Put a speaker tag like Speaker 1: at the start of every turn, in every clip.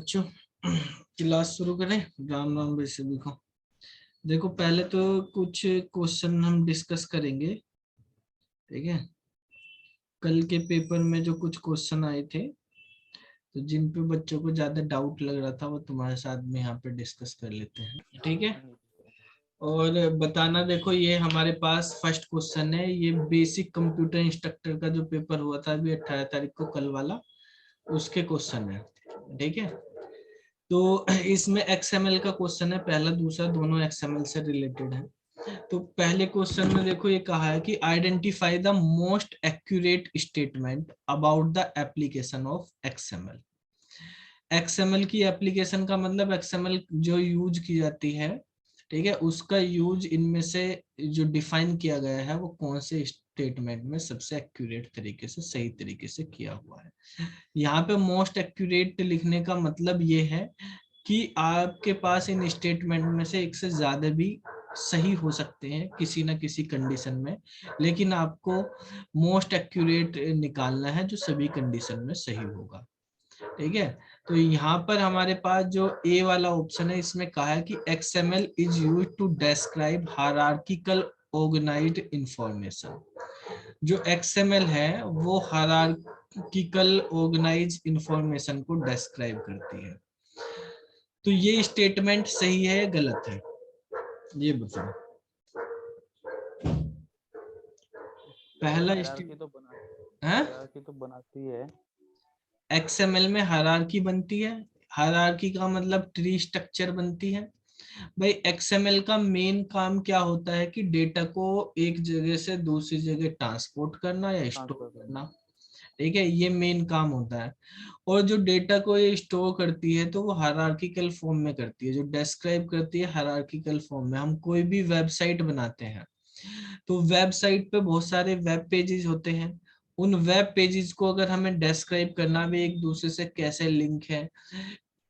Speaker 1: बच्चों क्लास शुरू करें। राम राम भाई सभी को। देखो पहले तो कुछ क्वेश्चन हम डिस्कस करेंगे, ठीक है। कल के पेपर में जो कुछ क्वेश्चन आए थे, तो जिन पे बच्चों को ज्यादा डाउट लग रहा था वो तुम्हारे साथ में यहाँ पे डिस्कस कर लेते हैं, ठीक है। और बताना, देखो ये हमारे पास फर्स्ट क्वेश्चन है, ये बेसिक कंप्यूटर इंस्ट्रक्टर का जो पेपर हुआ था अभी 18 तारीख को, कल वाला, उसके क्वेश्चन है, ठीक है। तो इसमें एक्सएमएल का क्वेश्चन है, पहला दूसरा दोनों एक्सएमएल से रिलेटेड है। तो पहले क्वेश्चन में देखो ये कहा है कि identify the most accurate statement about the application of XML. XML की एप्लीकेशन का मतलब एक्सएमएल जो यूज की जाती है, ठीक है, उसका यूज इनमें से जो डिफाइन किया गया है वो कौन से स्टेटमेंट में सबसे एक्यूरेट तरीके से, सही तरीके से किया हुआ है। यहाँ पे मोस्ट एक्यूरेट लिखने का मतलब ये है कि आपके पास इन स्टेटमेंट में से एक से ज्यादा भी सही हो सकते हैं किसी ना किसी कंडीशन में, लेकिन आपको मोस्ट एक्यूरेट निकालना है जो सभी कंडीशन में सही होगा, ठीक है। तो यहाँ पर हमारे पास जो ए वाला ऑप्शन है, इसमें कहा है कि XML is use to describe hierarchical organized information. जो XML है वो हायरार्किकल ऑर्गेनाइज्ड इंफॉर्मेशन को डिस्क्राइब करती है। तो ये स्टेटमेंट सही है या गलत है, ये बताओ। पहला
Speaker 2: हायरार्की तो बना
Speaker 1: है,
Speaker 2: हायरार्की तो बनाती है।
Speaker 1: XML में हायरार्की बनती है। हायरार्की का मतलब ट्री स्ट्रक्चर बनती है। भाई XML का मेन काम क्या होता है कि डेटा को एक जगह से दूसरी जगह ट्रांसपोर्ट करना या स्टोर
Speaker 2: ट्रांसफर करना।
Speaker 1: करना, ठीक है, ये मेन काम होता है। और जो डेटा को ये स्टोर करती है तो वो हायरार्किकल फॉर्म में करती है, जो डिस्क्राइब करती है हायरार्किकल फॉर्म में। हम कोई भी वेबसाइट बनाते हैं तो वेबसाइट पे बहुत सारे वेब पेजेस होते हैं। उन वेब पेजेस को अगर हमें डिस्क्राइब करना भी एक दूसरे से कैसे लिंक है,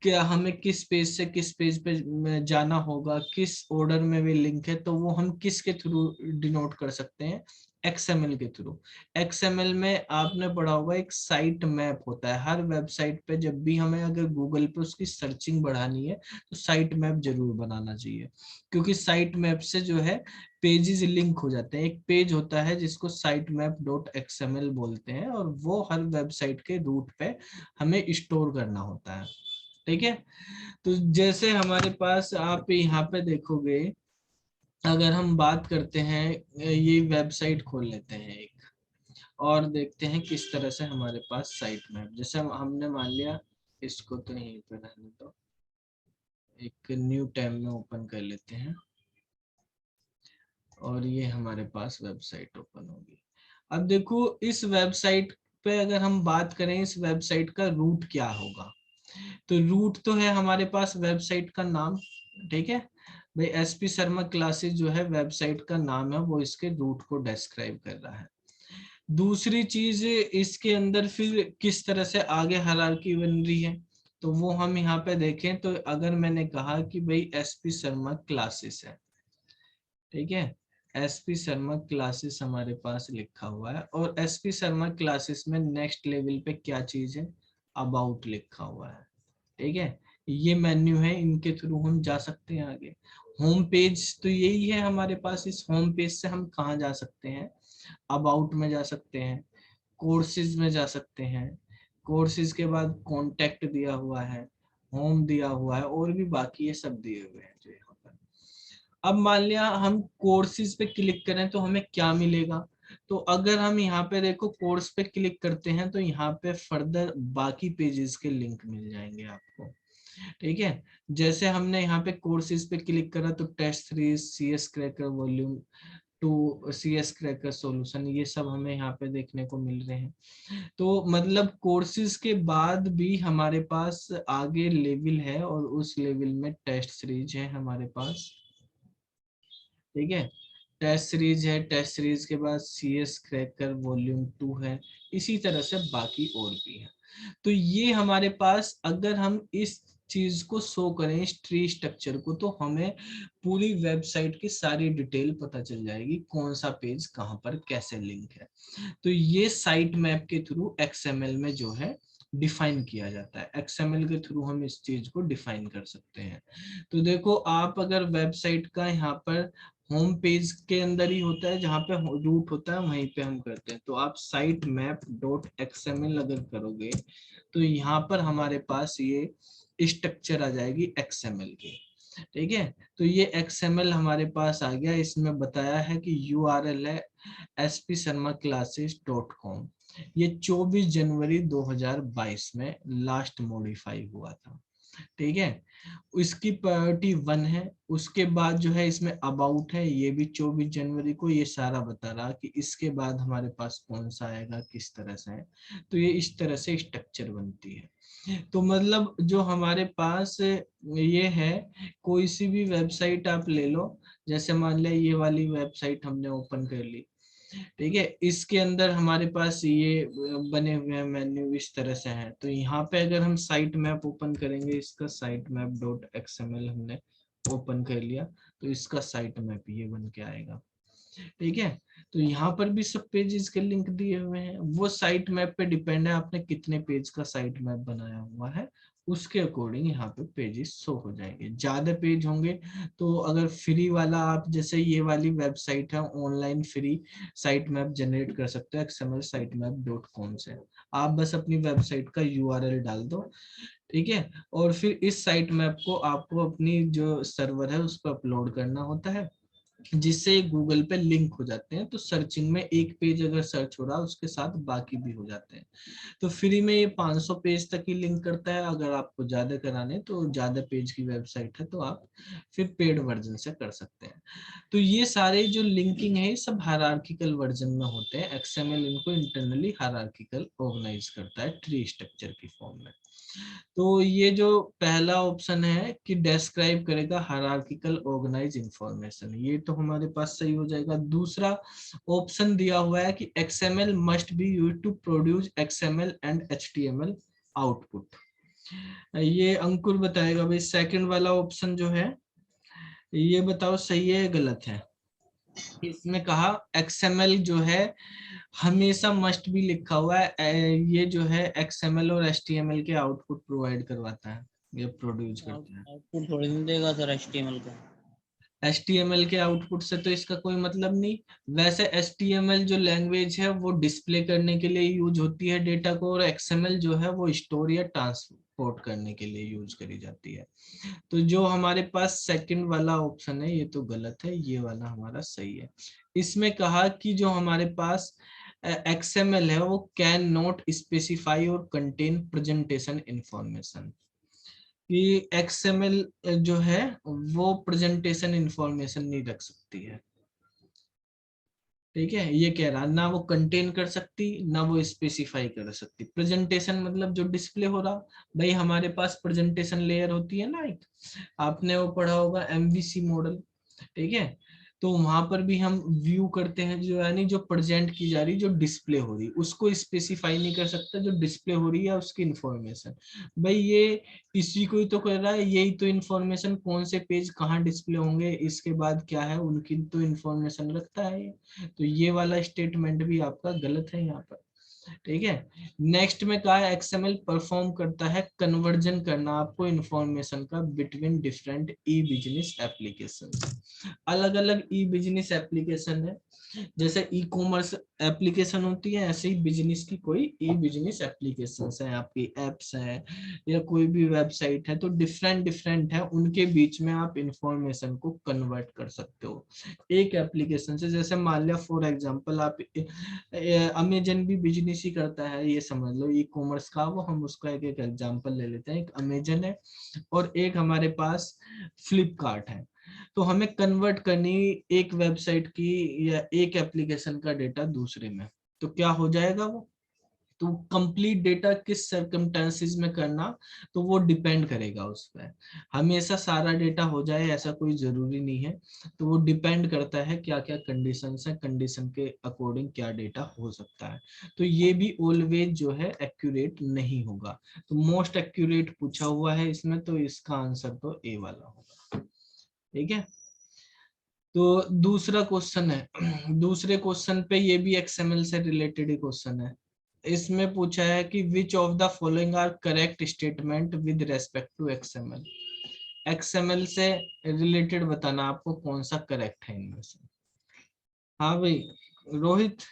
Speaker 1: क्या हमें किस पेज से किस पेज पे जाना होगा, किस ऑर्डर में भी लिंक है, तो वो हम किसके थ्रू डिनोट कर सकते हैं, XML के थ्रू। XML में आपने पढ़ा होगा एक साइट मैप होता है। हर वेबसाइट पे जब भी हमें अगर गूगल पे उसकी सर्चिंग बढ़ानी है तो साइट मैप जरूर बनाना चाहिए, क्योंकि साइट मैप से जो है पेजेस लिंक हो जाते हैं। एक पेज होता है जिसको साइट मैप डॉट XML बोलते हैं, और वो हर वेबसाइट के रूट पे हमें स्टोर करना होता है, ठीक है। तो जैसे हमारे पास आप यहाँ पे देखोगे, अगर हम बात करते हैं, ये वेबसाइट खोल लेते हैं एक, और देखते हैं किस तरह से हमारे पास साइट मैप, जैसे हमने मान लिया, इसको तो यहीं पे रहने दो, एक न्यू टैब में ओपन कर लेते हैं, और ये हमारे पास वेबसाइट ओपन होगी। अब देखो इस वेबसाइट पे अगर हम बात करें, इस वेबसाइट का रूट क्या होगा, तो रूट तो है हमारे पास वेबसाइट का नाम, ठीक है। भाई SP शर्मा क्लासेस जो है वेबसाइट का नाम है, वो इसके रूट को डिस्क्राइब कर रहा है। दूसरी चीज, इसके अंदर फिर किस तरह से आगे हायरार्की बन रही है, तो वो हम यहाँ पे देखें तो अगर मैंने कहा कि भाई SP शर्मा क्लासेस है, ठीक है, SP शर्मा क्लासेस हमारे पास लिखा हुआ है, और SP शर्मा क्लासेस में नेक्स्ट लेवल पे क्या चीज है, अबाउट लिखा हुआ है, ठीक है। ये मेन्यू है, इनके थ्रू हम जा सकते हैं आगे। होम पेज तो यही है हमारे पास, इस होम पेज से हम कहाँ जा सकते हैं, अबाउट में जा सकते हैं, कोर्सेज में जा सकते हैं, कोर्सेज के बाद कॉन्टेक्ट दिया हुआ है, होम दिया हुआ है, और भी बाकी ये सब दिए हुए हैं जो यहाँ पर। अब मान लिया हम कोर्सेज पे क्लिक करें तो हमें क्या मिलेगा, तो अगर हम यहाँ पे देखो कोर्स पे क्लिक करते हैं तो यहाँ पे फर्दर बाकी पेजेस के लिंक मिल जाएंगे आपको, ठीक है। जैसे हमने यहाँ पे कोर्सेज पे क्लिक करा तो test series, CS cracker volume 2, CS cracker solution, ये सब हमें यहाँ पे देखने को मिल रहे हैं। तो मतलब कोर्सेज के बाद भी हमारे पास आगे लेवल है, और उस लेवल में टेस्ट सीरीज है हमारे पास, ठीक है। टेस्ट सीरीज है, टेस्ट सीरीज के बाद CS क्रैकर वॉल्यूम 2 है, इसी तरह से बाकी और भी है। तो ये हमारे पास, अगर हम इस चीज को शो करें, इस ट्री स्ट्रक्चर को, तो हमें पूरी वेबसाइट की सारी डिटेल पता चल जाएगी, कौन सा पेज कहाँ पर कैसे लिंक है। तो ये साइट मैप के थ्रू XML में जो है डिफाइन किया जाता है। एक्सएमएल के थ्रू हम इस चीज को डिफाइन कर सकते हैं। तो देखो आप अगर वेबसाइट का यहाँ पर होम पेज के अंदर ही होता है, जहाँ पे रूट होता है वहीं पे हम करते हैं। तो आप साइट मैप डॉट एक्सएमएल अगर करोगे तो यहाँ पर हमारे पास ये स्ट्रक्चर आ जाएगी एक्सएमएल की। ठीक है, तो ये एक्सएमएल हमारे पास आ गया। इसमें बताया है कि यूआरएल है spsharmaclasses.com। ये 24 जनवरी 2022 में लास्ट मॉडिफाई हुआ था। ठीक है, इसकी प्रायोरिटी 1 है। उसके बाद जो है इसमें अबाउट है, ये भी 24 जनवरी को। ये सारा बता रहा कि इसके बाद हमारे पास कौन सा आएगा, किस तरह से है। तो ये इस तरह से स्ट्रक्चर बनती है। तो मतलब जो हमारे पास ये है, कोई सी भी वेबसाइट आप ले लो, जैसे मान लिया ये वाली वेबसाइट हमने ओपन कर ली। ठीक है, इसके अंदर हमारे पास ये बने हुए हैं मेन्यू इस तरह से हैं। तो यहाँ पे अगर हम साइट मैप ओपन करेंगे, इसका साइट मैप डॉट एक्सएमएल हमने ओपन कर लिया, तो इसका साइट मैप ये बन के आएगा। ठीक है, तो यहाँ पर भी सब पेजेस के लिंक दिए हुए हैं। वो साइट मैप पे डिपेंड है आपने कितने पेज का साइट मैप बनाया हुआ है, उसके अकॉर्डिंग यहाँ पे पेजेस शो हो जाएंगे। ज्यादा पेज होंगे तो अगर फ्री वाला आप, जैसे ये वाली वेबसाइट है online free site map generate कर सकते हो XML sitemap.com से। आप बस अपनी वेबसाइट का URL डाल दो। ठीक है, और फिर इस साइट मैप को आपको अपनी जो सर्वर है उस पर अपलोड करना होता है, जिससे गूगल पे लिंक हो जाते हैं। तो सर्चिंग में एक पेज अगर सर्च हो रहा है उसके साथ बाकी भी हो जाते हैं। तो फ्री में ये 500 पेज तक ही लिंक करता है। अगर आपको ज्यादा कराने तो ज्यादा पेज की वेबसाइट है तो आप फिर पेड वर्जन से कर सकते हैं। तो ये सारे जो लिंकिंग है ये सब हायरार्किकल वर्जन में होते हैं। एक्सएमएल इनको इंटरनली हायरार्किकल ऑर्गेनाइज करता है ट्री स्ट्रक्चर की फॉर्म में। तो ये जो पहला ऑप्शन है कि डिस्क्राइब करेगा हायरार्किकल ऑर्गेनाइज इंफॉर्मेशन, ये तो हमारे पास सही हो जाएगा। दूसरा ऑप्शन दिया हुआ है कि XML must be used to produce XML and HTML output. ये अंकुर बताएगा भाई सेकंड वाला ऑप्शन जो है, ये बताओ सही है या गलत है। इसमें कहा XML जो है हमेशा मस्ट भी लिखा हुआ है, ये जो है XML और HTML के आउटपुट प्रोवाइड करवाता है, ये प्रोड्यूस करता है।
Speaker 2: आउटपुट थोड़ी ना देगा सर HTML का।
Speaker 1: HTML के आउटपुट से तो इसका कोई मतलब नहीं। वैसे HTML जो लैंग्वेज है वो डिस्प्ले करने के लिए यूज होती है डेटा को, और XML जो है वो स्टोर या ट्रांसपोर्ट करने के लिए यूज करी जाती है। तो जो हमारे पास सेकंड वाला ऑप्शन है ये तो गलत है, ये वाला हमारा सही है। इसमें कहा कि जो हमारे पास XML है वो कैन नॉट स्पेसिफाई और कंटेन प्रेजेंटेशन इंफॉर्मेशन, कि XML जो है वो प्रेजेंटेशन इंफॉर्मेशन नहीं रख सकती है। ठीक है, ये कह रहा ना वो कंटेन कर सकती ना वो स्पेसिफाई कर सकती। प्रेजेंटेशन मतलब जो डिस्प्ले हो रहा, भाई हमारे पास प्रेजेंटेशन लेयर होती है ना एक, आपने वो पढ़ा होगा MVC मॉडल। ठीक है, तो वहां पर भी हम व्यू करते हैं, जो यानी जो प्रेजेंट की जा रही, जो डिस्प्ले हो रही, उसको स्पेसिफाई नहीं कर सकता, जो डिस्प्ले हो रही है उसकी इंफॉर्मेशन। भाई ये इसी को ही तो कर रहा है, यही तो इंफॉर्मेशन कौन से पेज कहाँ डिस्प्ले होंगे इसके बाद क्या है उनकी तो इंफॉर्मेशन रखता है ये। तो ये वाला स्टेटमेंट भी आपका गलत है यहाँ पर। ठीक है, नेक्स्ट में कहा है XML परफॉर्म करता है कन्वर्जन करना आपको इंफॉर्मेशन का बिटवीन डिफरेंट ई बिजनेस एप्लीकेशन। अलग अलग ई बिजनेस एप्लीकेशन है, जैसे ई कॉमर्स एप्लीकेशन होती है ऐसे ही बिजनेस की कोई ई बिजनेस एप्लीकेशन है, आपकी एप्स है या कोई भी वेबसाइट है, तो डिफरेंट डिफरेंट है, उनके बीच में आप इंफॉर्मेशन को कन्वर्ट कर सकते हो एक एप्लीकेशन से। जैसे मान लिया फॉर एग्जांपल आप अमेजन भी बिजनेस ही करता है, ये समझ लो ई कॉमर्स का, वो हम उसका एक एक एग्जांपल ले लेते हैं। एक अमेजन है और एक हमारे पास फ्लिपकार्ट है। तो हमें कन्वर्ट करनी एक वेबसाइट की या एक एप्लीकेशन का डेटा दूसरे में, तो क्या हो जाएगा वो, तो कंप्लीट डेटा किस सर्कमस्टेंसेस में करना, तो वो डिपेंड करेगा उस पर। हमेशा सारा डेटा हो जाए ऐसा कोई जरूरी नहीं है, तो वो डिपेंड करता है क्या क्या कंडीशंस है, कंडीशन के अकॉर्डिंग क्या डेटा हो सकता है। तो ये भी ऑलवेज जो है एक्यूरेट नहीं होगा। तो मोस्ट एक्यूरेट पूछा हुआ है इसमें, तो इसका आंसर तो ए वाला होगा। ठीक है, तो दूसरा क्वेश्चन है दूसरे क्वेश्चन पे ये भी XML से रिलेटेड ही क्वेश्चन है। इसमें पूछा है कि which of the following are correct statement with respect to XML. XML से रिलेटेड बताना आपको कौन सा करेक्ट है इनमें से। हाँ भाई रोहित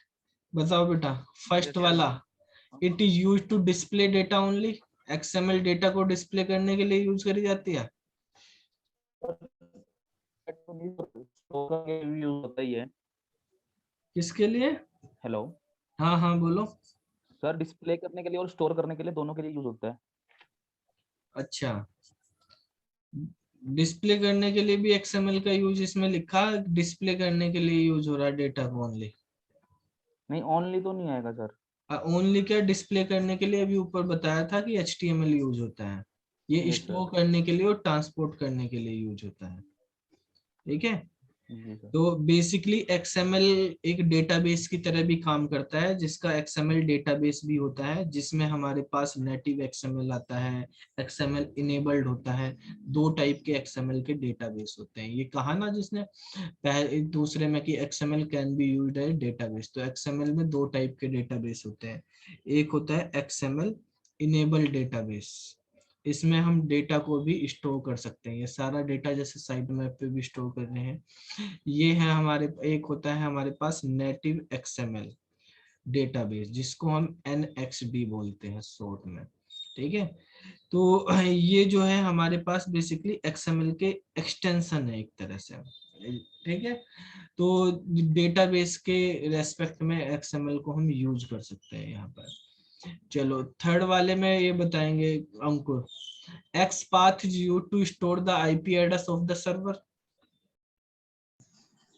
Speaker 1: बताओ बेटा। फर्स्ट वाला, it is use to display data only. XML data को डिस्प्ले करने के लिए यूज करी जाती है।
Speaker 3: यूज होता ही है।
Speaker 1: किसके लिए?
Speaker 3: हेलो
Speaker 1: हाँ हाँ बोलो।
Speaker 3: सर, डिस्प्ले करने के लिए और स्टोर करने के लिए, दोनों के लिए यूज होता है।
Speaker 1: अच्छा, डिस्प्ले करने के लिए भी एक्सएमएल का यूज इसमें लिखा, डिस्प्ले करने के लिए यूज हो रहा है डेटा को ओनली।
Speaker 3: नहीं, ओनली तो नहीं आएगा सर।
Speaker 1: ओनली क्या, डिस्प्ले करने के लिए अभी ऊपर बताया था कि एचटीएमएल यूज होता है। ये
Speaker 3: यस सर।
Speaker 1: स्टोर करने के लिए और ट्रांसपोर्ट करने के लिए यूज होता है। ठीक है।
Speaker 3: जी सर।
Speaker 1: तो बेसिकली एक्सएमएल एक डेटाबेस की तरह भी काम करता है, जिसका एक्सएमएल डेटाबेस भी होता है, जिसमें हमारे पास नेटिव एक्सएमएल आता है, एक्सएमएल इनेबल्ड होता है। दो टाइप के एक्सएमएल के डेटाबेस होते हैं। ये कहा ना जिसने एक दूसरे में कि XML can be used as database. तो एक्सएमएल में दो टाइप के डेटाबेस होते हैं। एक होता है एक्सएमएल इनेबल्ड डेटाबेस, इसमें हम डेटा को भी स्टोर कर सकते हैं। ये सारा डेटा जैसे साइट मैप पे भी स्टोर कर रहे हैं। ये है हमारे, एक होता है हमारे पास नेटिव एक्सएमएल डेटाबेस, जिसको हम एनएक्सडी बोलते हैं शॉर्ट में। ठीक है। तो ये जो है हमारे पास बेसिकली एक्सएमएल के एक्सटेंशन है एक तरह से। ठीक है। तो डेटाबेस के रेस्पेक्ट में एक्सएमएल को हम यूज कर सकते हैं यहाँ पर। चलो थर्ड वाले में ये बताएंगे Ankur, X path is used to store the IP address of the server.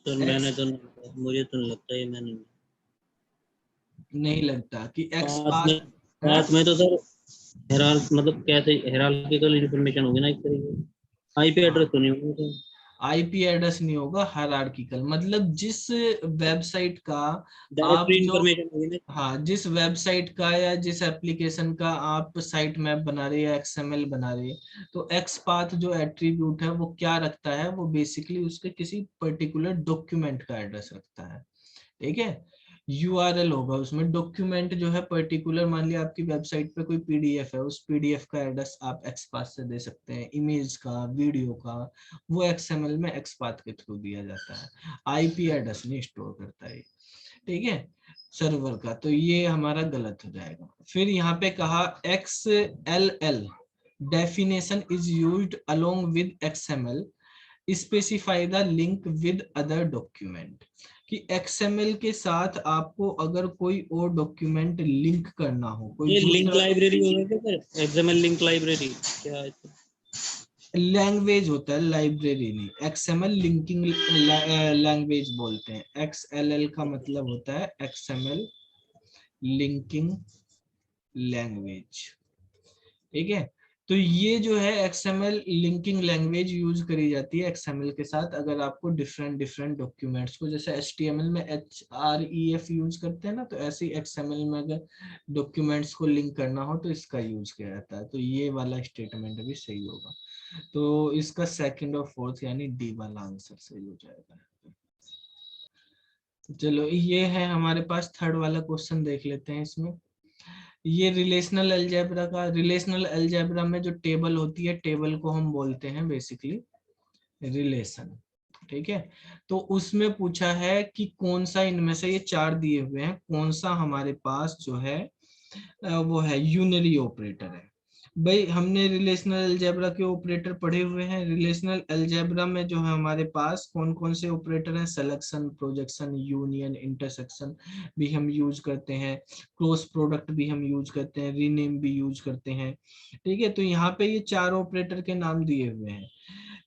Speaker 2: Sir मैंने तो नहीं, मुझे तो नहीं लगता ये मैंने
Speaker 1: नहीं लगता कि एक्स
Speaker 2: पाथ
Speaker 1: पाथ
Speaker 2: में। पाथ में तो सर हेराल मतलब कैसे हेराल्किकल इंफॉर्मेशन होगी ना एक तरीके से। आईपी एड्रेस तो नहीं होगा सर।
Speaker 1: आईपी एड्रेस नहीं होगा, हायरार्किकल मतलब जिस वेबसाइट का आप
Speaker 2: डायरेक्टरी
Speaker 1: जो,
Speaker 2: इंफॉर्मेशन होगी ना।
Speaker 1: हाँ जिस वेबसाइट का या जिस एप्लीकेशन का आप साइट मैप बना रहे या एक्सएमएल बना रहे, तो एक्स पाथ जो एट्रीब्यूट है वो क्या रखता है, वो बेसिकली उसके किसी पर्टिकुलर डॉक्यूमेंट का एड्रेस रखता है। ठीक है। यूआरएल होगा उसमें, डॉक्यूमेंट जो है पर्टिकुलर, मान लिया आपकी वेबसाइट पे कोई पीडीएफ है, उस पीडीएफ का एड्रेस आप एक्सपाथ से दे सकते हैं, इमेज का, वीडियो का, वो एक्सएमएल में एक्सपाथ के थ्रू दिया जाता है। आईपी एड्रेस नहीं स्टोर करता है। ठीक है, सर्वर का। तो ये हमारा गलत हो जाएगा। फिर यहाँ पे कहा XLL definition is used along with XML, specify the link with other document. कि XML के साथ आपको अगर कोई और डॉक्यूमेंट लिंक करना हो, कोई
Speaker 2: ये लिंक
Speaker 1: दूसरा
Speaker 2: लाइब्रेरी होगा क्या सर? एक्सएमएल लिंक लाइब्रेरी क्या है?
Speaker 1: लैंग्वेज होता है, लाइब्रेरी नहीं। XML लिंकिंग लैंग्वेज बोलते हैं। XLL का मतलब होता है XML लिंकिंग लैंग्वेज। ठीक है। तो ये जो है XML लिंकिंग लैंग्वेज यूज करी जाती है XML के साथ, अगर आपको डिफरेंट डिफरेंट डॉक्यूमेंट्स को, जैसे HTML में href यूज करते हैं ना, तो ऐसे ही XML में अगर डॉक्यूमेंट्स को लिंक करना हो तो इसका यूज किया जाता है। तो ये वाला स्टेटमेंट भी सही होगा। तो इसका सेकंड और फोर्थ यानी डी वाला आंसर सही हो जाएगा। चलो ये है हमारे पास थर्ड वाला क्वेश्चन, देख लेते हैं इसमें। ये रिलेशनल अलजेब्रा का, रिलेशनल अलजेब्रा में जो टेबल होती है, टेबल को हम बोलते हैं बेसिकली रिलेशन। ठीक है। तो उसमें पूछा है कि कौन सा इनमें से, ये चार दिए हुए हैं, कौन सा हमारे पास जो है वो है यूनरी ऑपरेटर है। भाई हमने रिलेशनल अलजेब्रा के ऑपरेटर पढ़े हुए हैं। रिलेशनल अलजेब्रा में जो है हमारे पास कौन कौन से ऑपरेटर हैं, सिलेक्शन, प्रोजेक्शन, यूनियन, इंटरसेक्शन भी हम यूज करते हैं, क्रॉस प्रोडक्ट भी हम यूज करते हैं, रीनेम भी यूज करते हैं। ठीक है। तो यहाँ पे ये चार ऑपरेटर के नाम दिए हुए हैं।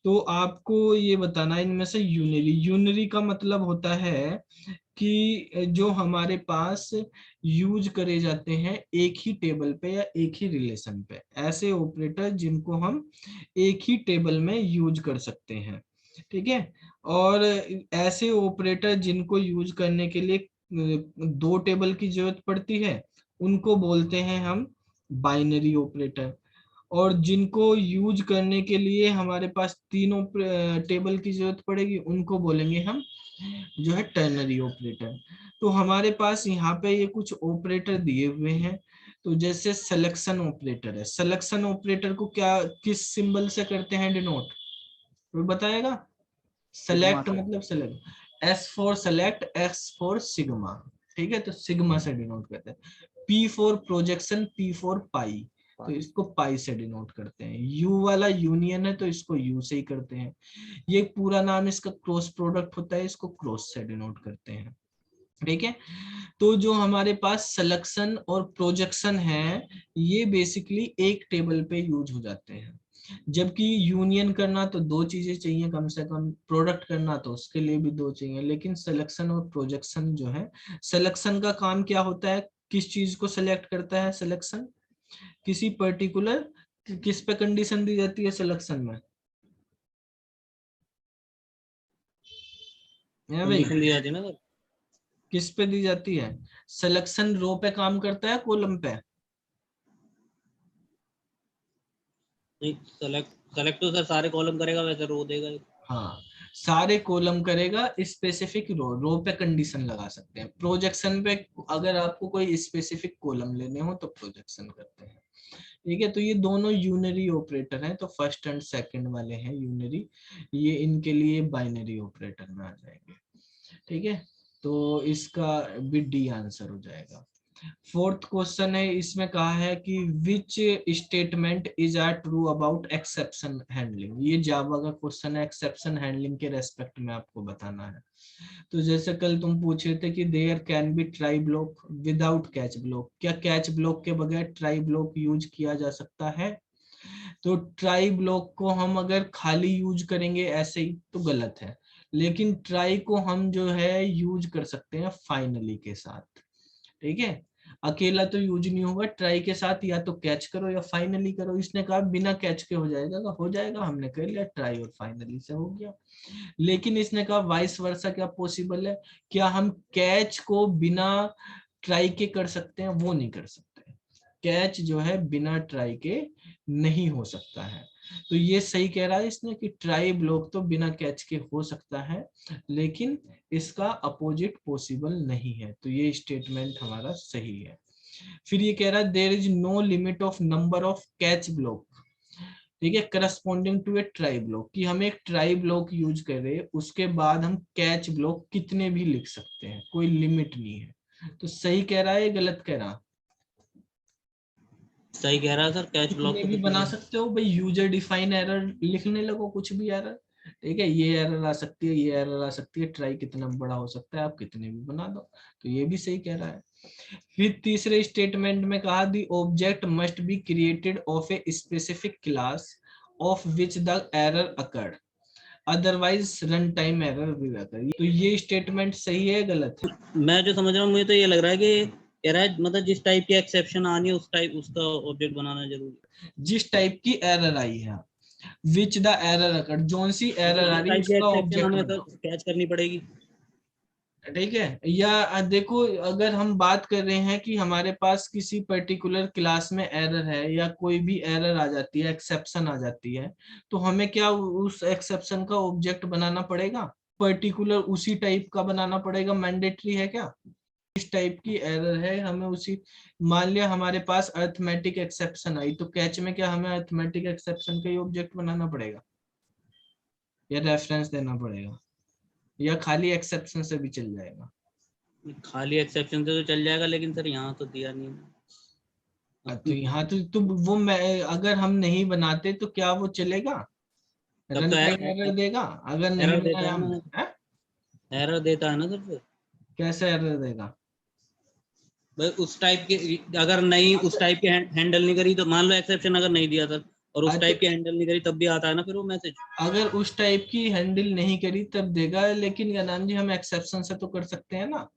Speaker 1: तो आपको ये बताना है इनमें से यूनरी, यूनरी का मतलब होता है कि जो हमारे पास यूज करे जाते हैं एक ही टेबल पे या एक ही रिलेशन पे, ऐसे ऑपरेटर जिनको हम एक ही टेबल में यूज कर सकते हैं। ठीक है। और ऐसे ऑपरेटर जिनको यूज करने के लिए दो टेबल की जरूरत पड़ती है, उनको बोलते हैं हम बाइनरी ऑपरेटर। और जिनको यूज करने के लिए हमारे पास तीनों टेबल की जरूरत पड़ेगी, उनको बोलेंगे हम जो है टर्नरी ऑपरेटर। तो हमारे पास यहाँ पे ये कुछ ऑपरेटर दिए हुए हैं। तो जैसे सिलेक्शन ऑपरेटर है, सिलेक्शन ऑपरेटर को क्या किस सिंबल से करते हैं डिनोट, कोई बताएगा? सेलेक्ट
Speaker 3: से।
Speaker 1: मतलब select, S for select, X for sigma, ठीक है, तो सिग्मा से डिनोट करते हैं। P for projection, P for pi, तो इसको पाई से डिनोट करते हैं। यू वाला यूनियन है तो इसको यू से ही करते हैं। ये पूरा नाम इसका क्रॉस प्रोडक्ट होता है, इसको क्रॉस से डिनोट करते हैं, ठीक है। तो जो हमारे पास सिलेक्शन और प्रोजेक्शन है, ये बेसिकली एक टेबल पे यूज हो जाते हैं। जबकि यूनियन करना तो दो चीजें चाहिए कम से कम, प्रोडक्ट करना तो उसके लिए भी दो चाहिए, लेकिन सिलेक्शन और प्रोजेक्शन जो है, सिलेक्शन का काम क्या होता है, किस चीज को सिलेक्ट करता है सिलेक्शन, किसी पर्टिकुलर, किस पे कंडीशन दी जाती है सिलेक्शन में, है भाई,
Speaker 2: कंडीशन दी जाती है ना सर।
Speaker 1: किस पे दी जाती है? सिलेक्शन रो पे काम करता है कॉलम पे?
Speaker 2: नहीं, सेलेक्ट तो सर सारे कॉलम करेगा, वैसे रो देगा।
Speaker 1: हाँ, सारे कॉलम करेगा, स्पेसिफिक रो, रो पे कंडीशन लगा सकते हैं। प्रोजेक्शन पे अगर आपको कोई स्पेसिफिक कॉलम लेने हो तो प्रोजेक्शन करते हैं, ठीक है। तो ये दोनों यूनरी ऑपरेटर हैं, तो फर्स्ट एंड सेकंड वाले हैं यूनरी, ये इनके लिए बाइनरी ऑपरेटर में आ जाएंगे, ठीक है। तो इसका भी डी आंसर हो जाएगा। फोर्थ क्वेश्चन है, इसमें कहा है कि which statement is are true about exception handling. ये जावा का क्वेश्चन है, एक्सेप्शन हैंडलिंग के रेस्पेक्ट में आपको बताना है। तो जैसे कल तुम पूछे थे कि there can be try block without catch block, क्या कैच ब्लॉक के बगैर ट्राई ब्लॉक यूज किया जा सकता है? तो ट्राई ब्लॉक को हम अगर खाली यूज करेंगे ऐसे ही तो गलत है, लेकिन ट्राई को हम जो है यूज कर सकते हैं फाइनली के साथ, ठीक है। अकेला तो यूज नहीं होगा, ट्राई के साथ या तो कैच करो या फाइनली करो। इसने कहा बिना कैच के हो जाएगा, हो जाएगा, हमने कर लिया, ट्राई और फाइनली से हो गया। लेकिन इसने कहा वाइस वर्सा क्या पॉसिबल है, क्या हम कैच को बिना ट्राई के कर सकते हैं? वो नहीं कर सकते, कैच जो है बिना ट्राई के नहीं हो सकता है। तो ये सही कह रहा है इसने कि ट्राई ब्लॉक तो बिना कैच के हो सकता है, लेकिन इसका अपोजिट पॉसिबल नहीं है। तो ये स्टेटमेंट हमारा सही है। फिर ये कह रहा है there is no limit of number of catch block, ठीक है, corresponding to a try block, कि हम एक ट्राई ब्लॉक यूज कर रहे हैं उसके बाद हम कैच ब्लॉक कितने भी लिख सकते हैं, कोई लिमिट नहीं है। तो सही कह रहा है, गलत कह रहा?
Speaker 2: सही कह रहा है सर, कैच ब्लॉक
Speaker 1: कितने
Speaker 2: तो
Speaker 1: भी
Speaker 2: कितने
Speaker 1: बना
Speaker 2: भी।
Speaker 1: सकते हो भाई, यूजर डिफाइन एरर लिखने लगो, कुछ भी एरर, ठीक है, ये एरर आ सकती है, ये एरर आ सकती है, ट्राई कितना बड़ा हो सकता है, आप कितने भी बना दो। तो ये भी सही कह रहा है। फिर तीसरे स्टेटमेंट में कहा the object must be created of a specific class of which the error occurred, otherwise run time error will occur. तो ये स्टेटमेंट सही है, गलत है?
Speaker 2: मैं जो समझ रहा हूँ, मुझे तो ये लग रहा है कि कह रहा है मतलब जिस टाइप की एक्सेप्शन आनी है उस टाइप उसका ऑब्जेक्ट बनाना जरूरी है।
Speaker 1: जिस टाइप की एरर आई है, विच द एरर अकर, जोन सी एरर
Speaker 2: मतलब
Speaker 1: आ
Speaker 2: जिस
Speaker 1: रही है
Speaker 2: टाइप की
Speaker 1: उसका
Speaker 2: एक्सेप्शन
Speaker 1: ऑब्जेक्ट
Speaker 2: हमें
Speaker 1: बनाओ,
Speaker 2: कैच करनी पड़ेगी।
Speaker 1: ठीक है। या देखो, अगर हम बात कर रहे हैं कि हमारे पास किसी पर्टिकुलर क्लास में एरर है या कोई भी एरर आ जाती है, एक्सेप्शन आ जाती है, तो हमें क्या उस एक्सेप्शन का ऑब्जेक्ट बनाना पड़ेगा, पर्टिकुलर उसी टाइप का बनाना पड़ेगा, मैंडेटरी है क्या? इस टाइप की एरर है, हमें उसी, मान लिया हमारे पास अरिथमेटिक एक्सेप्शन आई, तो कैच में क्या हमें अरिथमेटिक एक्सेप्शन का ही ऑब्जेक्ट बनाना पड़ेगा या रेफरेंस देना पड़ेगा, या खाली एक्सेप्शन से भी चल जाएगा?
Speaker 2: खाली एक्सेप्शन से तो चल जाएगा, लेकिन सर यहाँ तो दिया नहीं
Speaker 1: तो
Speaker 2: है।
Speaker 1: यहाँ तो वो मैं अगर हम नहीं बनाते तो क्या वो चलेगा,
Speaker 2: तब
Speaker 1: रन
Speaker 2: तो
Speaker 1: टाइम एरर देगा अगर नहीं
Speaker 2: एरर देता
Speaker 1: बनाया
Speaker 2: है ना,
Speaker 1: हमने, है?
Speaker 2: एरर देता है ना सर फिर।
Speaker 1: कैसे एरर देगा?
Speaker 2: भाई उस टाइप के, अगर नहीं उस टाइप के हैंडल नहीं करी तो मान लो एक्सेप्शन अगर नहीं दिया सर और उस
Speaker 1: तो
Speaker 2: टाइप के हैंडल नहीं करी तब भी आता है ना फिर वो मैसेज।
Speaker 1: अगर उस टाइप की हैंडल नहीं करी तब देगा, लेकिन गनान जी हम एक्सेप्शन से तो कर सकते हैं ना,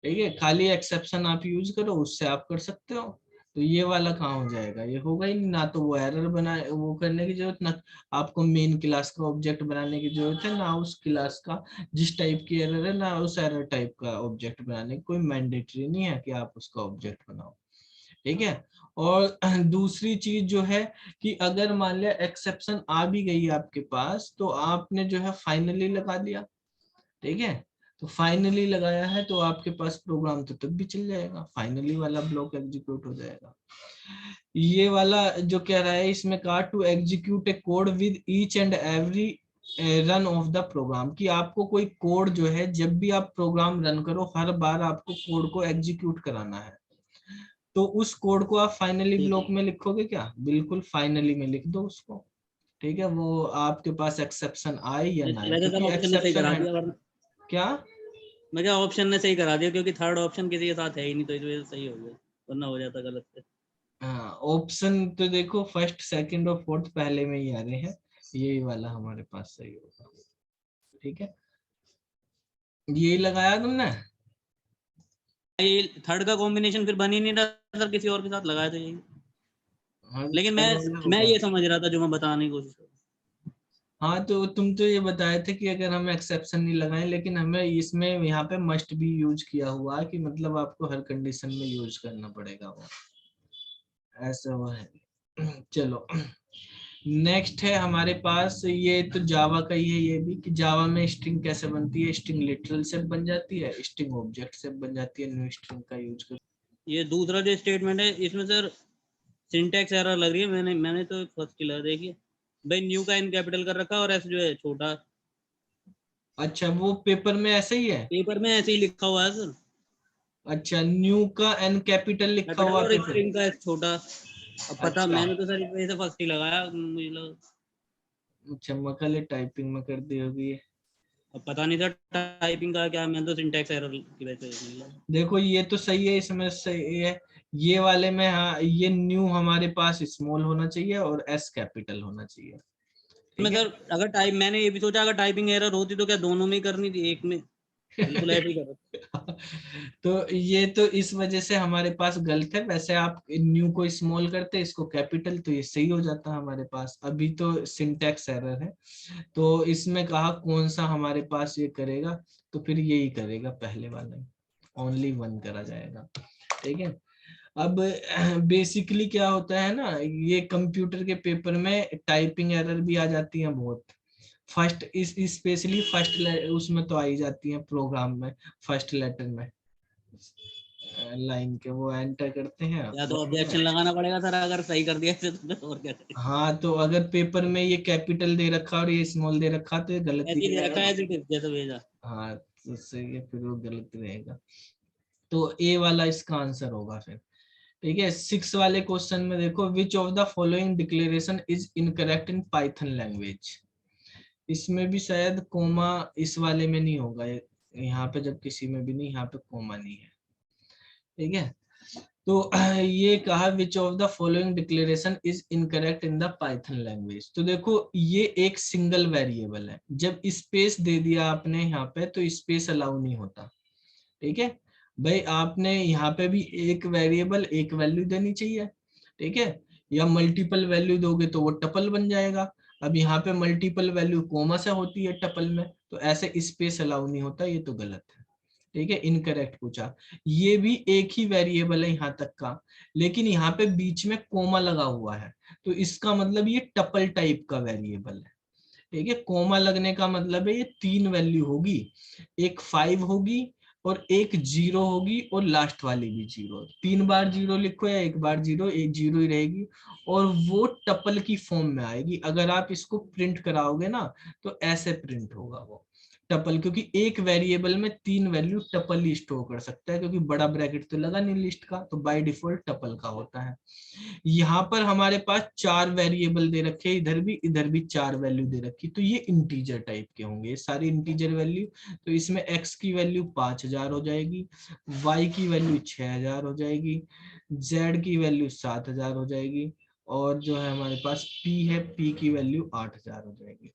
Speaker 1: ठीक है, खाली एक्सेप्शन आप यूज करो, उससे आप कर सकते हो। तो ये वाला कहाँ हो जाएगा, ये होगा ही नहीं, ना तो वो एरर बना वो करने की जरूरत, ना आपको मेन क्लास का ऑब्जेक्ट बनाने की जरूरत है, ना उस क्लास का जिस टाइप की एरर है, ना उस एरर टाइप का ऑब्जेक्ट बनाने की कोई मैंडेटरी नहीं है कि आप उसका ऑब्जेक्ट बनाओ, ठीक है। और दूसरी चीज जो है कि अगर मान लिया एक्सेप्शन आ भी गई आपके पास, तो आपने जो है फाइनली लगा दिया, ठीक है, तो फाइनली लगाया है तो आपके पास प्रोग्राम तो तब भी चल जाएगा, फाइनली वाला ब्लॉक एग्जीक्यूट हो जाएगा। ये वाला जो कह रहा है इसमें कहा to execute a code with each and every run of the program, कि आपको कोई कोड जो है जब भी आप प्रोग्राम रन करो हर बार आपको कोड को एग्जीक्यूट कराना है। तो उस कोड को आप फाइनली
Speaker 2: ठीक
Speaker 1: ब्लॉक
Speaker 2: है।
Speaker 1: में लिखोगे क्या? बिल्कुल फाइनली में लिख दो उसको, ठीक है। वो आपके पास एक्सेप्शन आए या ना आए,
Speaker 2: वैसे सब
Speaker 1: क्योंकि
Speaker 2: ऑप्शन ने सही
Speaker 1: एक्सेप्शन
Speaker 2: करा
Speaker 1: है
Speaker 2: दिया, वरना
Speaker 1: क्या।
Speaker 2: मैं क्या ऑप्शन ने सही करा दिया, क्योंकि थर्ड ऑप्शन किसी के साथ है ही नहीं, तो इस वजह से सही हो गया, वरना हो जाता गलत से।
Speaker 1: हाँ, ऑप्शन तो देखो फर्स्ट सेकंड और फोर्थ पहले में ही आ रहे हैं, यही वाला हमारे पास सही होगा, ठीक है। यही लगाया तुमने?
Speaker 2: ये थर्ड का कॉम्बिनेशन फिर बन ही नहीं रहा सर, किसी और के साथ लगाया तो यही।
Speaker 1: हाँ,
Speaker 2: लेकिन
Speaker 1: थर्ड वाला
Speaker 2: मैं
Speaker 1: होगा।
Speaker 2: ये समझ रहा था जो मैं बताने की कोशिश कर रहा
Speaker 1: हाँ तो तुम तो ये बताए थे कि अगर हम एक्सेप्शन नहीं लगाएं, लेकिन हमें इसमें यहाँ पे मस्ट भी यूज किया हुआ है, कि मतलब आपको हर कंडीशन में यूज करना पड़ेगा वो, ऐसा वो है। चलो नेक्स्ट है हमारे पास, ये तो जावा का ही है ये भी, कि जावा में स्ट्रिंग कैसे बनती है। स्ट्रिंग लिटरल से बन जाती है, स्ट्रिंग ऑब्जेक्ट से बन जाती है, न्यू स्ट्रिंग का यूज कर।
Speaker 2: ये दूसरा जो स्टेटमेंट है इसमें सर सिंटैक्स एरर लग रही है, मैंने तो फर्स्ट क्लियर देखी भाई, न्यू का एन कैपिटल कर रखा है और एस जो है छोटा।
Speaker 1: अच्छा, वो पेपर में ऐसे ही है।
Speaker 2: पेपर में ऐसे ही लिखा हुआ है सर,
Speaker 1: अच्छा, न्यू का एन कैपिटल लिखा
Speaker 2: कैपिटल
Speaker 1: हुआ
Speaker 2: और
Speaker 1: पेपर।
Speaker 2: स्ट्रिंग का एस छोटा। अब पता,
Speaker 1: अच्छा
Speaker 2: मैंने तो सर इस वजह से फर्स्ट ही लगाया, मुझे लगा।
Speaker 1: अच्छा, मकल टाइपिंग में कर दी होगी ये।
Speaker 2: अब पता नहीं सर टाइपिंग का क्या, मैं तो सिंटैक्स एरर की वजह से मिला।
Speaker 1: देखो ये तो सही है, इसमें सही है। ये वाले में हाँ, ये न्यू हमारे पास स्मॉल होना चाहिए और एस कैपिटल होना चाहिए,
Speaker 2: मैं
Speaker 1: ठीक है।
Speaker 2: सर अगर टाइप, मैंने ये भी सोचा अगर टाइपिंग एरर होती तो क्या दोनों में ही करनी थी, एक में बिल्कुल ऐसे ही करो।
Speaker 1: तो ये तो इस वजह से हमारे पास गलत है। वैसे आप न्यू को स्मॉल करते इसको कैपिटल तो ये सही हो जाता हमारे पास। अभी तो सिंटैक्स एरर है, तो इसमें कहा कौन सा हमारे पास ये करेगा, तो फिर यही करेगा, पहले वाला ही, ओनली वन करा जाएगा, ठीक है। अब बेसिकली क्या होता है ना, ये कंप्यूटर के पेपर में टाइपिंग एरर भी आ जाती है बहुत। फर्स्ट इस स्पेशली फर्स्ट उसमें तो आई जाती है प्रोग्राम में, फर्स्ट लेटर में लाइन के वो एंटर करते हैं
Speaker 2: या तो
Speaker 1: वर्ड में।
Speaker 2: ऑब्जेक्शन लगाना पड़ेगा सर, अगर सही कर दिया ऐसे तो और क्या करें।
Speaker 1: हाँ तो अगर पेपर में ये कैपिटल दे रखा और ये स्मॉल दे रखा तो ये गलत
Speaker 2: ऐसे ही दे
Speaker 1: दिखेगा
Speaker 2: रखा है
Speaker 1: ना।
Speaker 2: एज इट इज जैसे भेजा।
Speaker 1: हाँ तो सही है, फिर वो गलत रहेगा। तो ए वाला इसका आंसर होगा फिर, ठीक है। सिक्स वाले क्वेश्चन में देखो, विच of the following declaration is incorrect in Python language. इसमें भी शायद कोमा इस वाले में नहीं होगा, यहाँ पे जब किसी में भी नहीं, यहाँ पे कोमा नहीं है, ठीक है। तो ये कहा विच of the following declaration is incorrect in the Python language. तो देखो ये एक सिंगल वेरिएबल है, जब स्पेस दे दिया आपने यहाँ पे तो स्पेस अलाउ नहीं होता, ठीक है। भाई आपने यहाँ पे भी एक वेरिएबल एक वैल्यू देनी चाहिए, ठीक है। या मल्टीपल वैल्यू दोगे तो वो टपल बन जाएगा। अब यहाँ पे मल्टीपल वैल्यू कोमा से होती है टपल में, तो ऐसे स्पेस अलाउ नहीं होता, ये तो गलत है, ठीक है। इनकरेक्ट पूछा। ये भी एक ही वेरिएबल है यहाँ तक का, लेकिन यहाँ पे बीच में कोमा लगा हुआ है, तो इसका मतलब ये टपल टाइप का वेरिएबल है, ठीक है। कोमा लगने का मतलब है ये तीन वैल्यू होगी, एक 5 होगी और एक 0 होगी और लास्ट वाली भी 0। 3 बार 0 लिखो या एक बार 0, एक 0 ही रहेगी, और वो टपल की फॉर्म में आएगी। अगर आप इसको प्रिंट कराओगे ना तो ऐसे प्रिंट होगा वो टपल, क्योंकि एक वेरिएबल में तीन वैल्यू टपल ही स्टोर कर सकता है, क्योंकि बड़ा ब्रैकेट तो लगा नहीं लिस्ट का, तो बाय डिफॉल्ट टपल का होता है। यहाँ पर हमारे पास चार वेरिएबल दे रखे, इधर भी चार वैल्यू दे रखी, तो ये इंटीजर टाइप के होंगे, ये सारी इंटीजर वैल्यू। तो इसमें x की वैल्यू 5000 हो जाएगी, y की वैल्यू 6000 हो जाएगी, z की वैल्यू 7000 हो जाएगी, और जो है हमारे पास p है, p की वैल्यू 8000 हो जाएगी।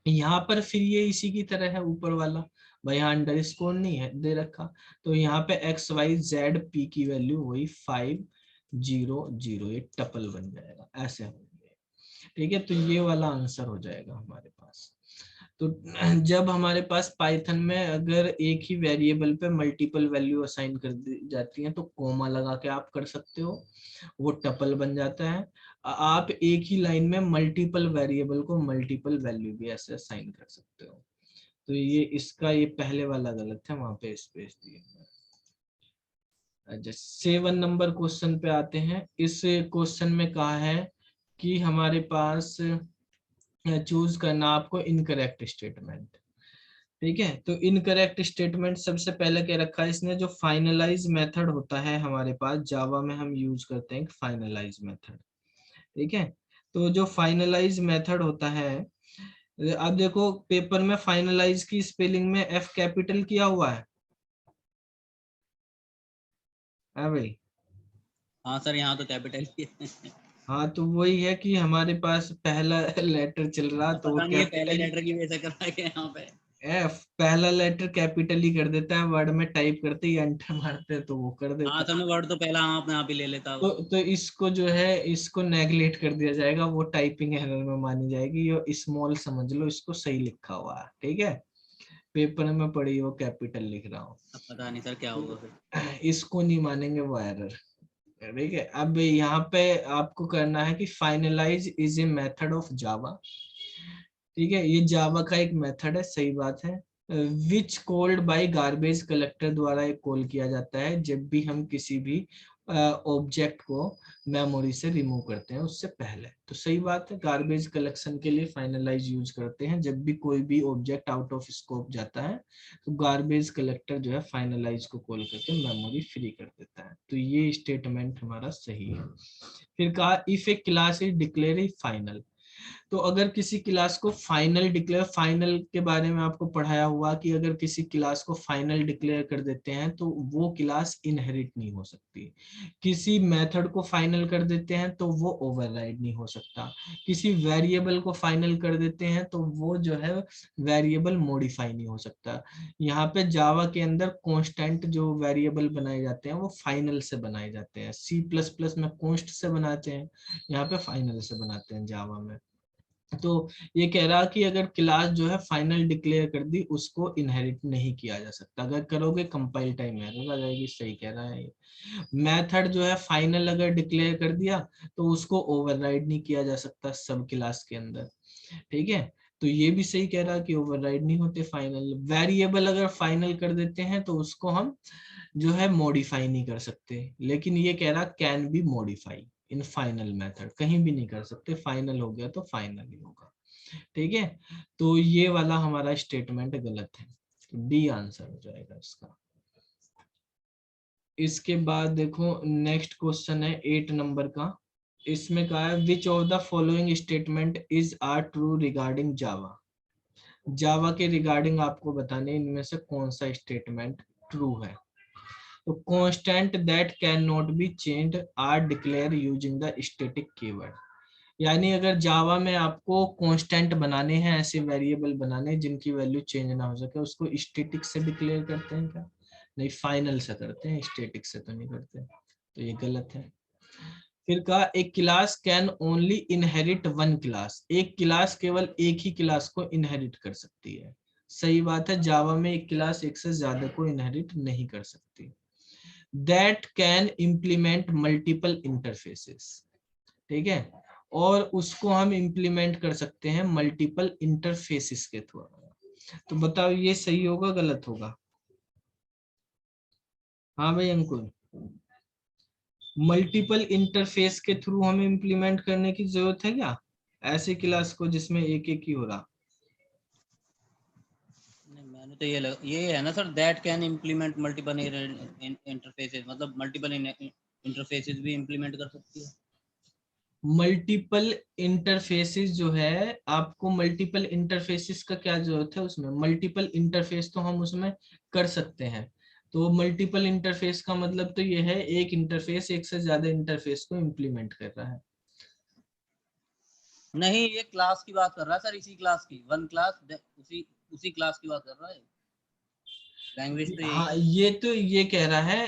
Speaker 1: यहाँ पर फिर ये इसी की तरह है ऊपर वाला, भाई यहाँ अंडर स्कोर नहीं है दे रखा, तो यहाँ पे एक्स वाई जेड पी की वैल्यू वही 500, ये टपल बन जाएगा, ऐसे होंगे, ठीक है। तो ये वाला आंसर हो जाएगा हमारे पास। तो जब हमारे पास पाइथन में अगर एक ही वेरिएबल पे मल्टीपल वैल्यू असाइन कर दी जाती है तो कोमा लगा के आप कर सकते हो, वो टपल बन जाता है। आप एक ही लाइन में मल्टीपल वेरिएबल को मल्टीपल वैल्यू भी ऐसे असाइन कर सकते हो। तो ये इसका ये पहले वाला गलत है, वहां पे स्पेस दिए। अच्छा 7 नंबर क्वेश्चन पे आते हैं। इस क्वेश्चन में कहा है कि हमारे पास चूज करना आपको इनकरेक्ट स्टेटमेंट। ठीक है, तो इनकरेक्ट स्टेटमेंट सबसे पहले क्या रखा है इसने, जो फाइनलाइज मेथड होता है हमारे पास जावा में हम यूज करते हैं फाइनलाइज मेथड। ठीक है, तो जो फाइनलाइज मेथड होता है, अब देखो पेपर में फाइनलाइज की स्पेलिंग में एफ कैपिटल किया हुआ है भाई।
Speaker 2: हाँ सर, यहाँ तो कैपिटल ही है।
Speaker 1: हाँ तो वही है कि हमारे पास पहला लेटर चल रहा तो वो
Speaker 2: पता नहीं है पहले
Speaker 1: कैपिटल,
Speaker 2: लेटर की वजह से कर रहा है क्या यहाँ पे।
Speaker 1: एफ पहला लेटर कैपिटल ही कर देता है, वर्ड में टाइप करते ही एंटर मारते हैं तो वो कर
Speaker 2: हाँ
Speaker 1: देता
Speaker 2: सर,
Speaker 1: है।
Speaker 2: मैं वर्ड तो पहला हाँ अपने आप ही ले लेता
Speaker 1: तो
Speaker 2: हूँ।
Speaker 1: इसको जो है इसको नेगलेक्ट कर दिया जाएगा, वो टाइपिंग एरर में मानी जाएगी। ये स्मॉल समझ लो, इसको सही लिखा हुआ है। ठीक है, पेपर में पढ़ी वो कैपिटल लिख रहा हूँ,
Speaker 2: अब पता नहीं सर क्या होगा फिर।
Speaker 1: इसको नहीं मानेंगे वो एरर। ठीक है, अब यहाँ पे आपको करना है कि finalize is a method of Java. ठीक है, ये जावा का एक मेथड है, सही बात है, विच कॉल्ड बाय गार्बेज कलेक्टर द्वारा एक कॉल किया जाता है जब भी हम किसी भी ऑब्जेक्ट को मेमोरी से रिमूव करते हैं उससे पहले। तो सही बात है, गार्बेज कलेक्शन के लिए फाइनलाइज यूज करते हैं। जब भी कोई भी ऑब्जेक्ट आउट ऑफ स्कोप जाता है तो गार्बेज कलेक्टर जो है फाइनलाइज को कॉल करके मेमोरी फ्री कर देता है। तो ये स्टेटमेंट हमारा सही है। फिर कहा if A class is declare final, तो अगर किसी क्लास को फाइनल डिक्लेयर, फाइनल के बारे में आपको पढ़ाया हुआ कि अगर किसी क्लास को फाइनल डिक्लेयर कर देते हैं तो वो क्लास इनहेरिट नहीं हो सकती। किसी मेथड को फाइनल कर देते हैं तो वो ओवरराइड नहीं हो सकता। किसी वेरिएबल को फाइनल कर देते हैं तो वो जो है वेरिएबल मॉडिफाई नहीं हो सकता। यहाँ पे जावा के अंदर कांस्टेंट जो वेरिएबल बनाए जाते हैं वो फाइनल से बनाए जाते हैं। सी प्लस प्लस में कॉन्स्ट से बनाते हैं, यहाँ पे फाइनल से बनाते हैं जावा में। तो ये कह रहा कि अगर क्लास जो है फाइनल डिक्लेयर कर दी उसको इनहेरिट नहीं किया जा सकता, अगर करोगे कंपाइल टाइम एरर आ जाएगी। सही कह रहा है ये। मेथड जो है फाइनल अगर डिक्लेयर कर दिया तो उसको ओवरराइड नहीं किया जा सकता सब क्लास के अंदर। ठीक है, तो ये भी सही कह रहा कि ओवरराइड नहीं होते फाइनल। वेरिएबल अगर फाइनल कर देते हैं तो उसको हम जो है मॉडिफाई नहीं कर सकते, लेकिन ये कह रहा can be modify in final method, कहीं भी नहीं कर सकते, फाइनल हो गया तो फाइनल ही होगा। ठीक है, तो ये वाला हमारा स्टेटमेंट गलत है, डी आंसर हो जाएगा इसका। इसके बाद देखो नेक्स्ट क्वेश्चन है 8 नंबर का। इसमें कहा है which of the following statement is are true regarding Java. Java के रिगार्डिंग आपको बताने इनमें से कौन सा स्टेटमेंट ट्रू है। तो constant that can not be changed are declared using the static keyword. यानी अगर जावा में आपको कांस्टेंट बनाने हैं, ऐसे वेरिएबल बनाने जिनकी वैल्यू चेंज ना हो सके, उसको स्टैटिक से डिक्लेयर करते हैं क्या? नहीं, फाइनल से करते हैं, स्टैटिक से तो नहीं करते। तो ये गलत है। फिर कहा एक class can only inherit one class, एक क्लास केवल एक ही क्लास को इनहेरिट कर सकती है। सही बात है, जावा में एक क्लास एक से ज्यादा को इनहेरिट नहीं कर सकती। That can implement multiple interfaces. ठीक है, और उसको हम इम्प्लीमेंट कर सकते हैं मल्टीपल इंटरफेसेस के थ्रू। तो बताओ ये सही होगा गलत होगा? हाँ भाई अंकुर, मल्टीपल इंटरफेस के थ्रू हमें इम्प्लीमेंट करने की जरूरत है क्या ऐसी क्लास को जिसमें एक एक ही हो रहा?
Speaker 2: नहीं, मैंने तो ये है ना sir, that can implement multiple interfaces, मतलब मल्टीपल इंटरफेसेस भी इम्प्लीमेंट कर सकती है।
Speaker 1: मल्टीपल इंटरफेसेस जो है, आपको मल्टीपल इंटरफेसेस का क्या जरूरत है? उसमें मल्टीपल इंटरफेस तो हम उसमें कर सकते हैं। तो मल्टीपल इंटरफेस का मतलब तो ये है एक इंटरफेस एक से ज्यादा इंटरफेस को इम्प्लीमेंट कर रहा है।
Speaker 2: नहीं, ये क्लास की बात कर रहा है सर, इसी क्लास की, वन क्लास, उसी क्लास की बात कर रहा है। लैंग्वेज तो यही
Speaker 1: हाँ,
Speaker 2: है।
Speaker 1: ये तो ये कह रहा है,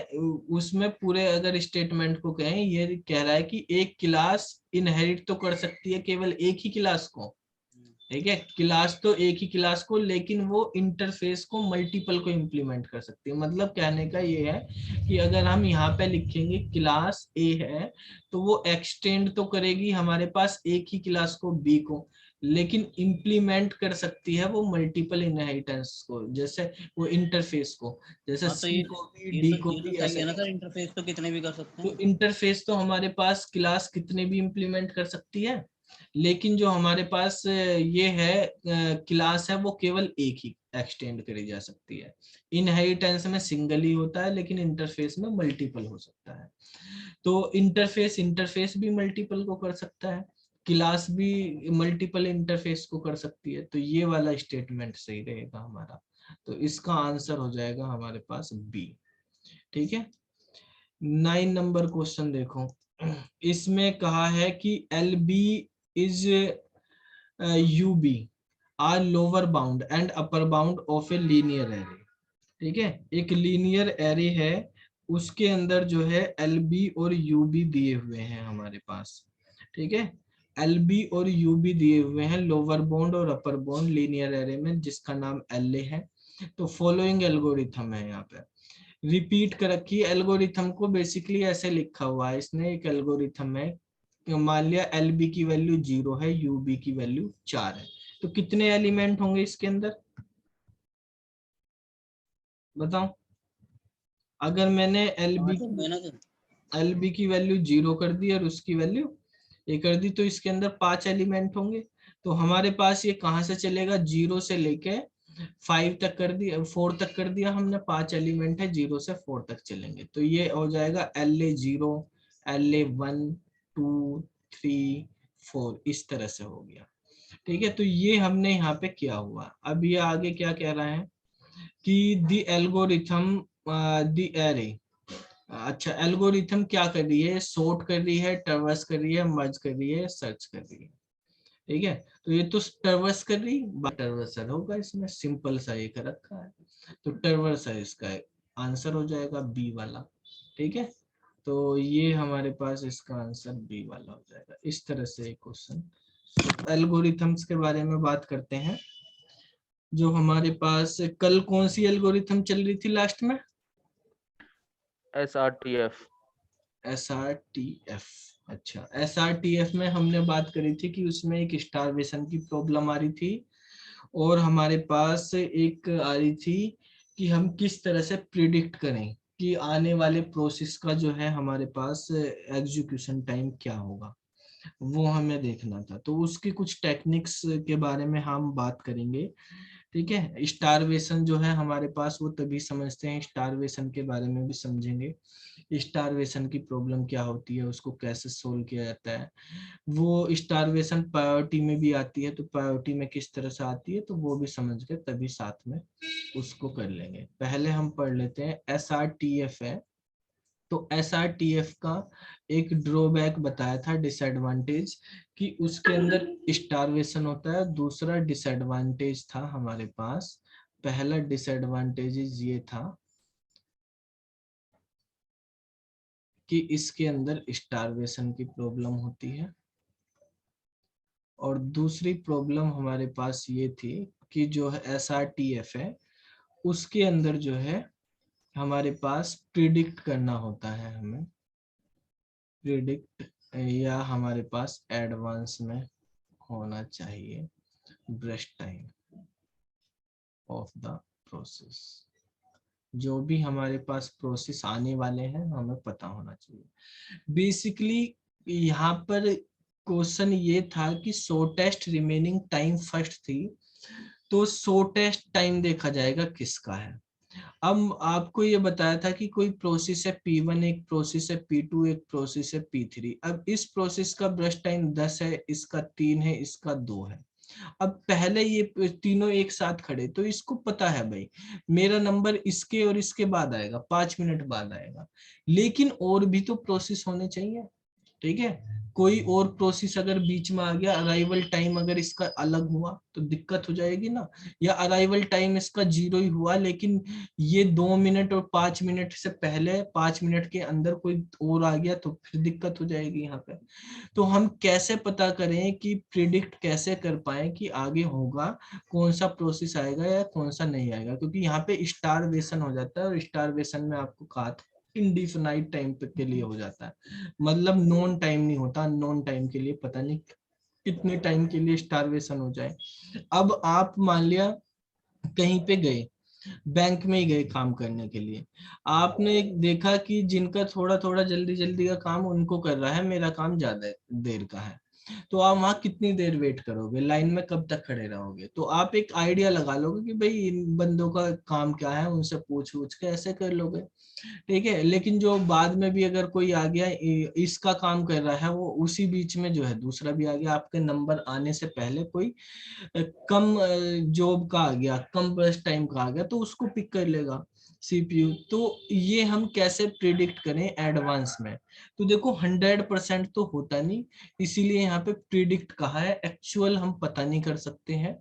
Speaker 1: उसमें पूरे अगर स्टेटमेंट को कहें, ये कह रहा है कि एक क्लास इनहेरिट तो कर सकती है केवल एक ही क्लास को। ठीक है। क्लास तो एक ही क्लास को, लेकिन वो इंटरफेस को मल्टीपल को इम्प्लीमेंट कर सकती है। मतलब कहने का ये है कि अगर हम यहाँ पे लिखेंगे क्लास ए है, तो वो एक्सटेंड तो करेगी हमारे पास एक ही क्लास को बी को, लेकिन इम्प्लीमेंट कर सकती है वो मल्टीपल इनहेरिटेंस को, जैसे वो इंटरफेस को, जैसे
Speaker 2: हाँ, तो
Speaker 1: सी को भी
Speaker 2: ये
Speaker 1: डी
Speaker 2: तो
Speaker 1: को
Speaker 2: ये तो
Speaker 1: भी
Speaker 2: सही
Speaker 1: ऐसे।
Speaker 2: है ना सर, इंटरफेस तो कितने भी कर सकते
Speaker 1: तो
Speaker 2: हैं।
Speaker 1: इंटरफेस तो हमारे पास क्लास कितने भी इम्प्लीमेंट कर सकती है, लेकिन जो हमारे पास ये है क्लास है, वो केवल एक ही एक्सटेंड करी जा सकती है। इनहेरिटेंस में सिंगल ही होता है, लेकिन इंटरफेस में मल्टीपल हो सकता है। तो इंटरफेस इंटरफेस भी मल्टीपल को कर सकता है, क्लास भी मल्टीपल इंटरफेस को कर सकती है। तो ये वाला स्टेटमेंट सही रहेगा हमारा। तो इसका आंसर हो जाएगा हमारे पास बी। ठीक है। 9 नंबर क्वेश्चन देखो। इसमें कहा है कि L B is U B are lower bound and upper bound of a linear array. ठीक है, एक लीनियर एरे है, उसके अंदर जो है एल बी और यू बी दिए हुए हैं हमारे पास। ठीक है, एल बी और यू बी दिए हुए हैं लोअर बाउंड और अपर बाउंड लीनियर एरे में, जिसका नाम एल ए है। तो फॉलोइंग एल्गोरिथम है यहाँ पे रिपीट कर रखी है। एल्गोरिथम को बेसिकली ऐसे लिखा हुआ है इसने, एक एल्गोरिथम है। मान लिया एल बी की वैल्यू 0 है, यू बी की वैल्यू 4 है, तो कितने एलिमेंट होंगे इसके अंदर बताओ। अगर मैंने एल बी
Speaker 2: 5 होंगे ना सर।
Speaker 1: की वैल्यू 0 कर दी और उसकी वैल्यू ये कर दी, तो इसके अंदर 5 एलिमेंट होंगे। तो हमारे पास ये कहाँ से चलेगा, 0 से लेके 5 तक कर दिया, 4 तक कर दिया हमने, 5 एलिमेंट है, 0 से 4 तक चलेंगे। तो ये हो जाएगा एल ए 0, एल ए 1, 2, 3, 4, इस तरह से हो गया। ठीक है, तो ये हमने यहाँ पे किया हुआ। अब ये आगे क्या कह रहा है कि द एल्गोरिथम द एरे। अच्छा, एल्गोरिथम क्या कर रही है, सॉर्ट कर रही है, ट्रैवर्स कर रही है, मर्ज कर रही है, सर्च कर रही है। ठीक है, तो ये तो ट्रैवर्स कर रही, ट्रैवर्सर होगा इसमें, सिंपल सा ये कर रखा है, तो ट्रैवर्सर इसका आंसर हो जाएगा बी वाला। ठीक है, तो ये हमारे पास इसका आंसर बी वाला हो जाएगा। इस तरह से क्वेश्चन एल्गोरिथम्स के बारे में बात करते हैं। जो हमारे पास कल कौन सी एल्गोरिथम चल रही थी लास्ट में,
Speaker 3: SRTF।
Speaker 1: SRTF। अच्छा, SRTF में हमने बात करी थी कि उसमें एक स्टारवेशन की प्रॉब्लम आ रही थी, और हमारे पास एक आ रही थी कि हम किस तरह से प्रिडिक्ट करें कि आने वाले प्रोसेस का जो है हमारे पास एग्जीक्यूशन टाइम क्या होगा, वो हमें देखना था। तो उसकी कुछ टेक्निक्स के बारे में हम बात करेंगे। ठीक है, स्टारवेशन जो है हमारे पास, वो तभी समझते हैं, स्टारवेशन के बारे में भी समझेंगे। स्टारवेशन की प्रॉब्लम क्या होती है, उसको कैसे सोल्व किया जाता है, वो स्टारवेशन प्रायोरिटी में भी आती है, तो प्रायोरिटी में किस तरह से आती है, तो वो भी समझ के तभी साथ में उसको कर लेंगे। पहले हम पढ़ लेते हैं SRTF है। तो SRTF का एक ड्रॉबैक बताया था, डिसएडवांटेज, कि उसके अंदर स्टारवेशन होता है। दूसरा डिसएडवांटेज था हमारे पास, पहला डिसएडवांटेज ये था कि इसके अंदर स्टारवेशन की प्रॉब्लम होती है, और दूसरी प्रॉब्लम हमारे पास ये थी कि जो है SRTF है, उसके अंदर जो है हमारे पास प्रिडिक्ट करना होता है हमें, प्रिडिक्ट, या हमारे पास एडवांस में होना चाहिए brush time of the process. जो भी हमारे पास प्रोसेस आने वाले हैं हमें पता होना चाहिए। बेसिकली यहाँ पर क्वेश्चन ये था कि शॉर्टेस्ट रिमेनिंग टाइम फर्स्ट थी, तो शॉर्टेस्ट टाइम देखा जाएगा किसका है। अब आपको ये बताया था कि कोई प्रोसेस है P1, एक प्रोसेस है P2, एक प्रोसेस है P3। अब इस प्रोसेस का ब्रश टाइम 10 है, इसका 3 है, इसका 2 है। अब पहले ये तीनों एक साथ खड़े, तो इसको पता है भाई मेरा नंबर इसके और इसके बाद आएगा, 5 मिनट बाद आएगा, लेकिन और भी तो प्रोसेस होने चाहिए। ठीक है। कोई और प्रोसेस अगर बीच में आ गया, अराइवल टाइम अगर इसका अलग हुआ तो दिक्कत हो जाएगी ना। या अराइवल टाइम इसका 0 ही हुआ, लेकिन ये 2 मिनट और 5 मिनट से पहले 5 मिनट के अंदर कोई और आ गया तो फिर दिक्कत हो जाएगी यहाँ पे। तो हम कैसे पता करें कि प्रिडिक्ट कैसे कर पाए कि आगे होगा, कौन सा प्रोसेस आएगा या कौन सा नहीं आएगा, क्योंकि यहाँ पे स्टारवेशन हो जाता है, और स्टारवेशन में आपको कहा था इनडिफिनाइट टाइम तक के लिए हो जाता है, मतलब नॉन टाइम नहीं होता, नॉन टाइम के लिए पता नहीं कितने टाइम के लिए स्टारवेशन हो जाए। अब आप मान लिया कहीं पे गए, बैंक में ही गए काम करने के लिए, आपने देखा कि जिनका थोड़ा थोड़ा जल्दी जल्दी का काम उनको कर रहा है, मेरा काम ज्यादा देर का है, तो आप वहां कितनी देर वेट करोगे, लाइन में कब तक खड़े रहोगे। तो आप एक आइडिया लगा लोगे कि भाई इन बंदों का काम क्या है, उनसे पूछ के ऐसे कर लोगे, ठीक है। लेकिन जो बाद में भी अगर कोई आ गया इसका काम कर रहा है, वो उसी बीच में जो है दूसरा भी आ गया, आपके नंबर आने से पहले कोई कम जॉब का आ गया, कम बर्स्ट टाइम का आ गया, तो उसको पिक कर लेगा सीपीयू। तो ये हम कैसे प्रिडिक्ट करें एडवांस में। तो देखो 100% तो होता नहीं, इसीलिए यहाँ पे प्रिडिक्ट कहा है, एक्चुअल हम पता नहीं कर सकते हैं,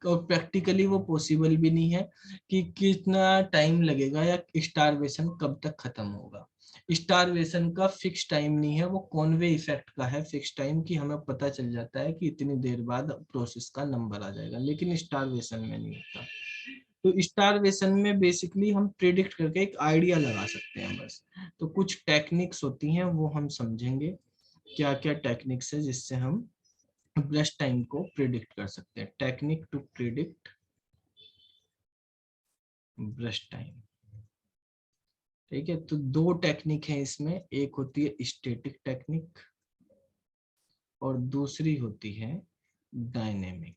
Speaker 1: और प्रैक्टिकली वो पॉसिबल भी नहीं है कि कितना टाइम लगेगा या स्टारवेशन कब तक खत्म होगा। स्टारवेशन का फिक्स टाइम नहीं है, वो कॉनवे इफेक्ट का है फिक्स टाइम, कि हमें पता चल जाता है कि इतनी देर बाद प्रोसेस का नंबर आ जाएगा, लेकिन स्टारवेशन में नहीं होता। तो स्टारवेशन में बेसिकली हम प्रिडिक्ट करके एक आइडिया लगा सकते हैं बस। तो कुछ टेक्निक्स होती हैं वो हम समझेंगे, क्या क्या टेक्निक्स है जिससे हम ब्रश टाइम को प्रिडिक्ट कर सकते हैं। Technique to predict burst time, ठीक है। तो दो टेक्निक है इसमें, एक होती है स्टैटिक टेक्निक और दूसरी होती है डायनेमिक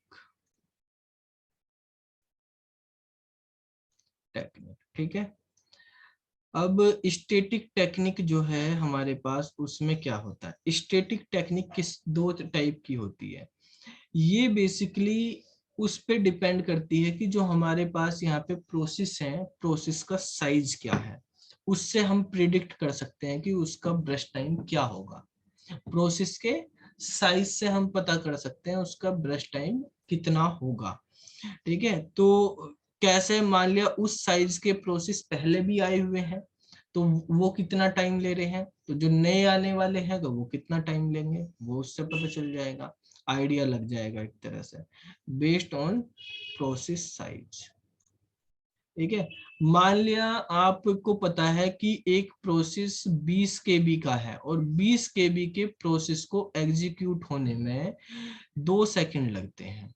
Speaker 1: टेक्निक, ठीक है। अब स्टैटिक टेक्निक जो है हमारे पास, उसमें क्या होता है, स्टैटिक टेक्निक किस दो टाइप की होती है, ये बेसिकली उस पे डिपेंड करती है कि जो हमारे पास यहाँ पे प्रोसेस है, प्रोसेस का साइज क्या है, उससे हम प्रिडिक्ट कर सकते हैं कि उसका ब्रश टाइम क्या होगा। प्रोसेस के साइज से हम पता कर सकते हैं उसका ब्रश टाइम कितना होगा, ठीक है। तो कैसे, मान लिया उस साइज के प्रोसेस पहले भी आए हुए हैं तो वो कितना टाइम ले रहे हैं, तो जो नए आने वाले हैं तो वो कितना टाइम लेंगे, वो उससे पता चल जाएगा, आइडिया लग जाएगा एक तरह से, बेस्ड ऑन प्रोसेस साइज, ठीक है। मान लिया आपको पता है कि एक प्रोसेस 20 केबी का है, और 20 केबी के प्रोसेस को एग्जीक्यूट होने में 2 सेकंड लगते हैं,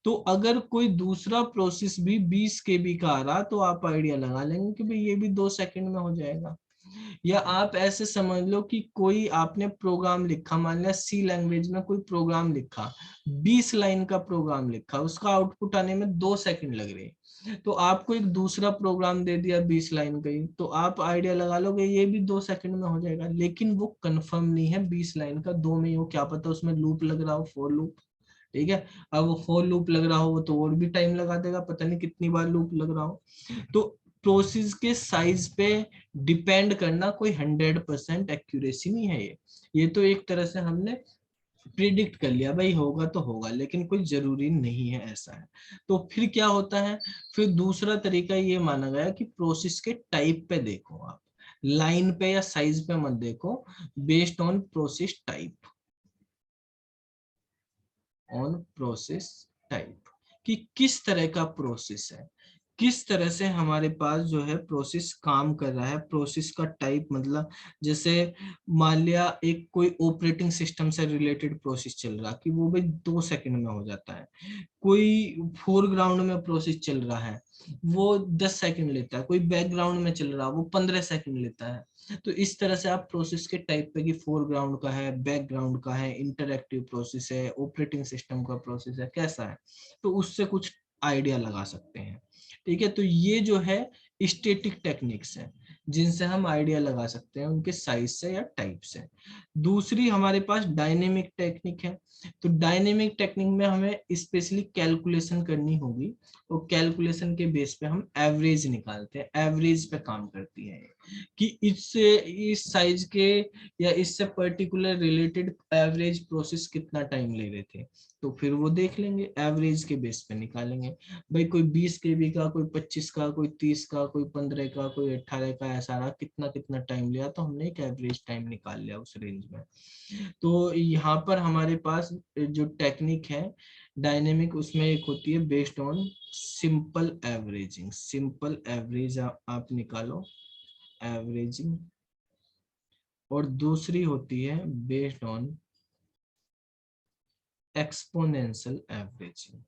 Speaker 1: तो अगर कोई दूसरा प्रोसेस भी 20 केबी का आ रहा तो आप आइडिया लगा लेंगे कि भाई ये भी 2 सेकंड में हो जाएगा। या आप ऐसे समझ लो कि कोई आपने प्रोग्राम लिखा, मान लिया सी लैंग्वेज में कोई प्रोग्राम लिखा, 20 लाइन का प्रोग्राम लिखा, उसका आउटपुट आने में 2 सेकंड लग रहे, तो आपको एक दूसरा प्रोग्राम दे दिया 20 लाइन का ही, तो आप आइडिया लगा लोगे ये भी 2 सेकंड में हो जाएगा, लेकिन वो कंफर्म नहीं है 20 लाइन का, 2 में ही हो, क्या पता उसमें लूप लग रहा हो, फॉर लूप, ठीक है। अब वो फॉर लूप लग रहा हो तो और भी टाइम लगा देगा, पता नहीं कितनी बार लूप लग रहा हो। तो प्रोसेस के साइज पे डिपेंड करना कोई 100% एक्यूरेसी नहीं है, ये तो एक तरह से हमने प्रिडिक्ट कर लिया, भाई होगा तो होगा, लेकिन कोई जरूरी नहीं है ऐसा है। तो फिर क्या होता है, फिर दूसरा तरीका ये माना गया कि प्रोसेस के टाइप पे देखो आप, लाइन पे या साइज पे मत देखो, based on process type, on process type, कि किस तरह का प्रोसेस है, किस तरह से हमारे पास जो है प्रोसेस काम कर रहा है, प्रोसेस का टाइप, मतलब जैसे मान लिया एक कोई ऑपरेटिंग सिस्टम से रिलेटेड प्रोसेस चल रहा कि वो भाई 2 सेकंड में हो जाता है, कोई फोरग्राउंड में प्रोसेस चल रहा है वो 10 सेकंड लेता है, कोई बैकग्राउंड में चल रहा है वो 15 सेकंड लेता है। तो इस तरह से आप प्रोसेस के टाइप पे कि फोरग्राउंड का है, बैकग्राउंड का है, इंटरएक्टिव प्रोसेस है, ऑपरेटिंग सिस्टम का प्रोसेस है, कैसा है, तो उससे कुछ आइडिया लगा सकते हैं, ठीक है। तो ये जो है स्टैटिक टेक्निक्स है, जिनसे हम आइडिया लगा सकते हैं उनके साइज से या टाइप से। दूसरी हमारे पास डायनेमिक टेक्निक है। तो डायनेमिक टेक्निक में हमें स्पेशली कैलकुलेशन करनी होगी और कैलकुलेशन के बेस पे हम एवरेज निकालते हैं, एवरेज पे काम करती है कि इससे इस साइज के या इससे पर्टिकुलर रिलेटेड एवरेज प्रोसेस कितना टाइम ले रहे थे, तो फिर वो देख लेंगे, एवरेज के बेस पे निकालेंगे। भाई कोई 20 KB का, कोई 25 का, कोई 30 का, कोई 15 का, कोई 18 का, ऐसा रहा कितना कितना टाइम लिया, तो हमने एक एवरेज टाइम निकाल लिया उस रेंज में। तो यहाँ पर हमारे पास जो टेक्निक है डायनेमिक, उसमें एक होती है based on simple averaging, simple average आप निकालो, एवरेजिंग, और दूसरी होती है बेस्ड ऑन एक्सपोनेंशियल एवरेजिंग।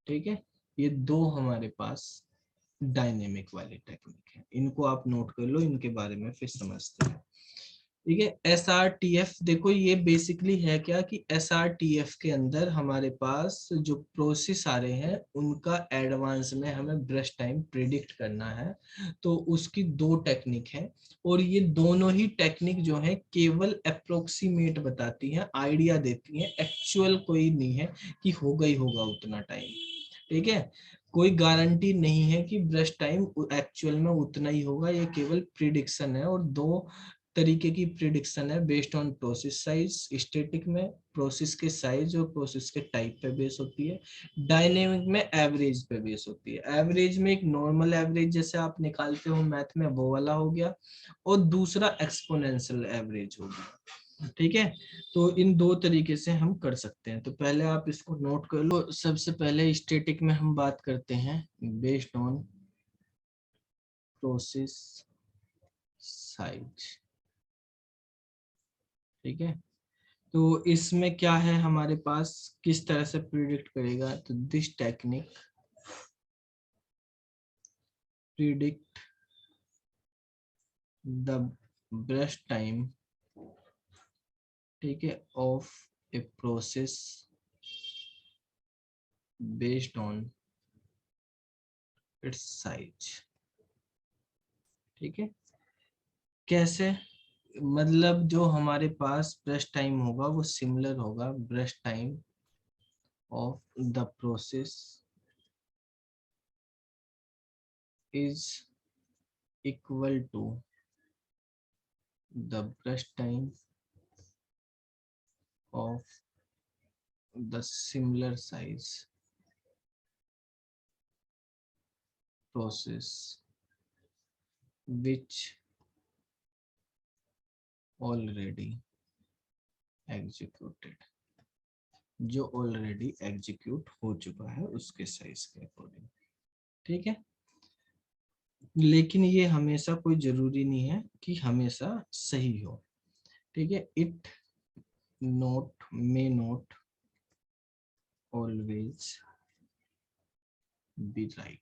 Speaker 1: ठीक है, ये दो हमारे पास डायनेमिक वाली टेक्निक है, इनको आप नोट कर लो, इनके बारे में फिर समझते हैं। ठीक है, SRTF देखो ये बेसिकली है क्या कि SRTF के अंदर हमारे पास जो प्रोसेस आ रहे हैं उनका एडवांस में हमें ब्रश टाइम प्रिडिक्ट करना है। तो उसकी दो टेक्निक है और ये दोनों ही टेक्निक जो है केवल अप्रोक्सीमेट बताती हैं, आइडिया देती हैं, एक्चुअल कोई नहीं है कि होगा ही होगा उतना टाइम। ठीक है, कोई गारंटी नहीं है कि ब्रश टाइम एक्चुअल में उतना ही होगा, ये केवल प्रिडिक्शन है। और दो तरीके की प्रिडिक्शन है based on process size, static में प्रोसेस के साइज और प्रोसेस के टाइप पे बेस होती है, डायनेमिक में एवरेज पे बेस होती है। एवरेज में एक नॉर्मल एवरेज जैसे आप निकालते हो मैथ में वो वाला हो गया, और दूसरा एक्सपोनेंशियल एवरेज हो गया। ठीक है, तो इन दो तरीके से हम कर सकते हैं। तो पहले आप इसको नोट कर लो। सबसे पहले स्टैटिक में हम बात करते हैं बेस्ड ऑन प्रोसेस साइज। ठीक है, तो इसमें क्या है हमारे पास, किस तरह से प्रिडिक्ट करेगा, तो this technique predict the burst time, ठीक है, of a process based on it's size. ठीक है, कैसे, मतलब जो हमारे पास ब्रश टाइम होगा वो सिमिलर होगा burst time of the process is equal to the burst time of the similar size process which already executed, जो ऑलरेडी एग्जीक्यूट हो चुका है उसके साइज के अकॉर्डिंग। ठीक है, लेकिन ये हमेशा कोई जरूरी नहीं है कि हमेशा सही हो। ठीक है, it note may note always be right.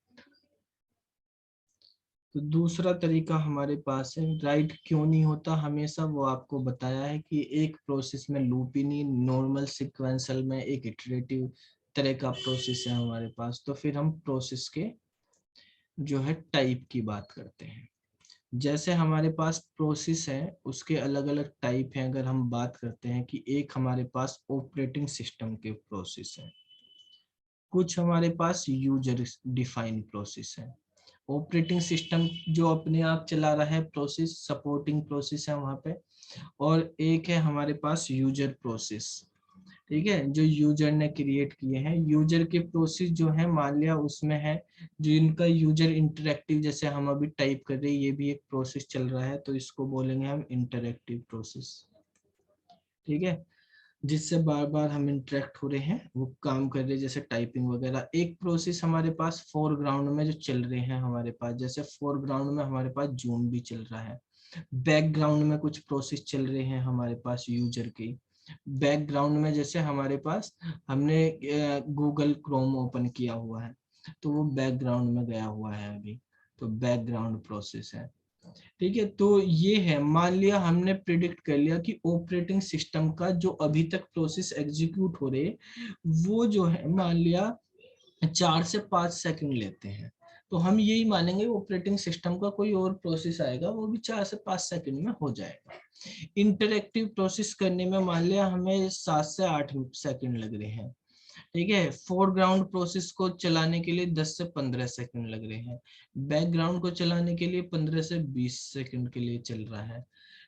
Speaker 1: तो दूसरा तरीका हमारे पास है, राइट क्यों नहीं होता हमेशा, वो आपको बताया है कि एक प्रोसेस में लूप ही नहीं, नॉर्मल सिक्वेंशियल में एक इटरेटिव तरह का प्रोसेस है हमारे पास। तो फिर हम प्रोसेस के जो है टाइप की बात करते हैं। जैसे हमारे पास प्रोसेस है उसके अलग अलग टाइप हैं। अगर हम बात करते हैं कि एक हमारे पास ऑपरेटिंग सिस्टम के प्रोसेस है, कुछ हमारे पास यूजर डिफाइंड प्रोसेस है। ऑपरेटिंग सिस्टम जो अपने आप चला रहा है प्रोसेस, सपोर्टिंग प्रोसेस है वहां पे, और एक है हमारे पास यूजर प्रोसेस। ठीक है, जो यूजर ने क्रिएट किए हैं। यूजर के प्रोसेस जो है मान लिया उसमें है जो इनका यूजर इंटरेक्टिव, जैसे हम अभी टाइप कर रहे हैं ये भी एक प्रोसेस चल रहा है, तो इसको बोलेंगे हम इंटरेक्टिव प्रोसेस। ठीक है, जिससे बार बार हम इंटरेक्ट हो रहे हैं, वो काम कर रहे हैं जैसे टाइपिंग वगैरह। एक प्रोसेस हमारे पास फोरग्राउंड में जो चल रहे हैं हमारे पास, जैसे फोरग्राउंड में हमारे पास जूम भी चल रहा है, बैकग्राउंड में कुछ प्रोसेस चल रहे हैं हमारे पास यूजर के। बैकग्राउंड में जैसे हमारे पास हमने गूगल क्रोम ओपन किया हुआ है, तो वो बैकग्राउंड में गया हुआ है अभी, तो बैकग्राउंड प्रोसेस है। ठीक है, तो ये है, मान लिया हमने प्रिडिक्ट कर लिया कि ऑपरेटिंग सिस्टम का जो अभी तक प्रोसेस एग्जीक्यूट हो रहे वो जो है मान लिया 4 से 5 सेकंड लेते हैं, तो हम यही मानेंगे ऑपरेटिंग सिस्टम का कोई और प्रोसेस आएगा वो भी 4 से 5 सेकंड में हो जाएगा। इंटरएक्टिव प्रोसेस करने में मान लिया हमें 7 से 8 सेकंड लग रहे हैं, ठीक है। फोरग्राउंड प्रोसेस को चलाने के लिए 10 से 15 सेकंड लग रहे हैं, बैकग्राउंड को चलाने के लिए 15 से 20 सेकंड के लिए चल रहा है,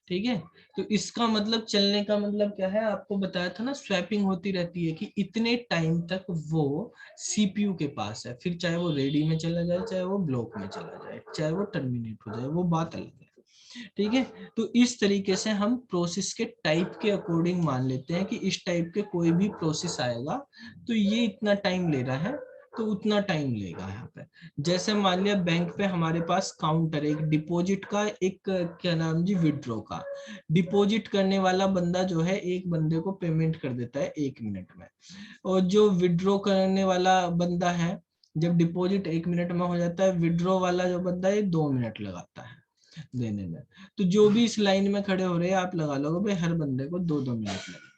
Speaker 1: ठीक है। तो इसका मतलब चलने का मतलब क्या है, आपको बताया था ना, स्वैपिंग होती रहती है कि इतने टाइम तक वो सीपीयू के पास है, फिर चाहे वो रेडी में चला जाए, चाहे वो ब्लॉक में चला जाए, चाहे वो टर्मिनेट हो जाए, वो बात अलग है, ठीक है। तो इस तरीके से हम प्रोसेस के टाइप के अकॉर्डिंग मान लेते हैं कि इस टाइप के कोई भी प्रोसेस आएगा तो ये इतना टाइम ले रहा है, तो उतना टाइम लेगा यहाँ पे। जैसे मान लिया बैंक पे हमारे पास काउंटर, एक डिपॉजिट का, एक क्या नाम जी, विड्रॉ का। डिपॉजिट करने वाला बंदा जो है एक बंदे को पेमेंट कर देता है 1 मिनट में, और जो विड्रॉ करने वाला बंदा है, जब डिपॉजिट 1 मिनट में हो जाता है, विड्रॉ वाला जो बंदा है 2 मिनट लगाता है देने में। तो जो भी इस लाइन में खड़े हो रहे हैं, आप लगा लोगे भाई हर बंदे को 2-2 मिनट लगेगी।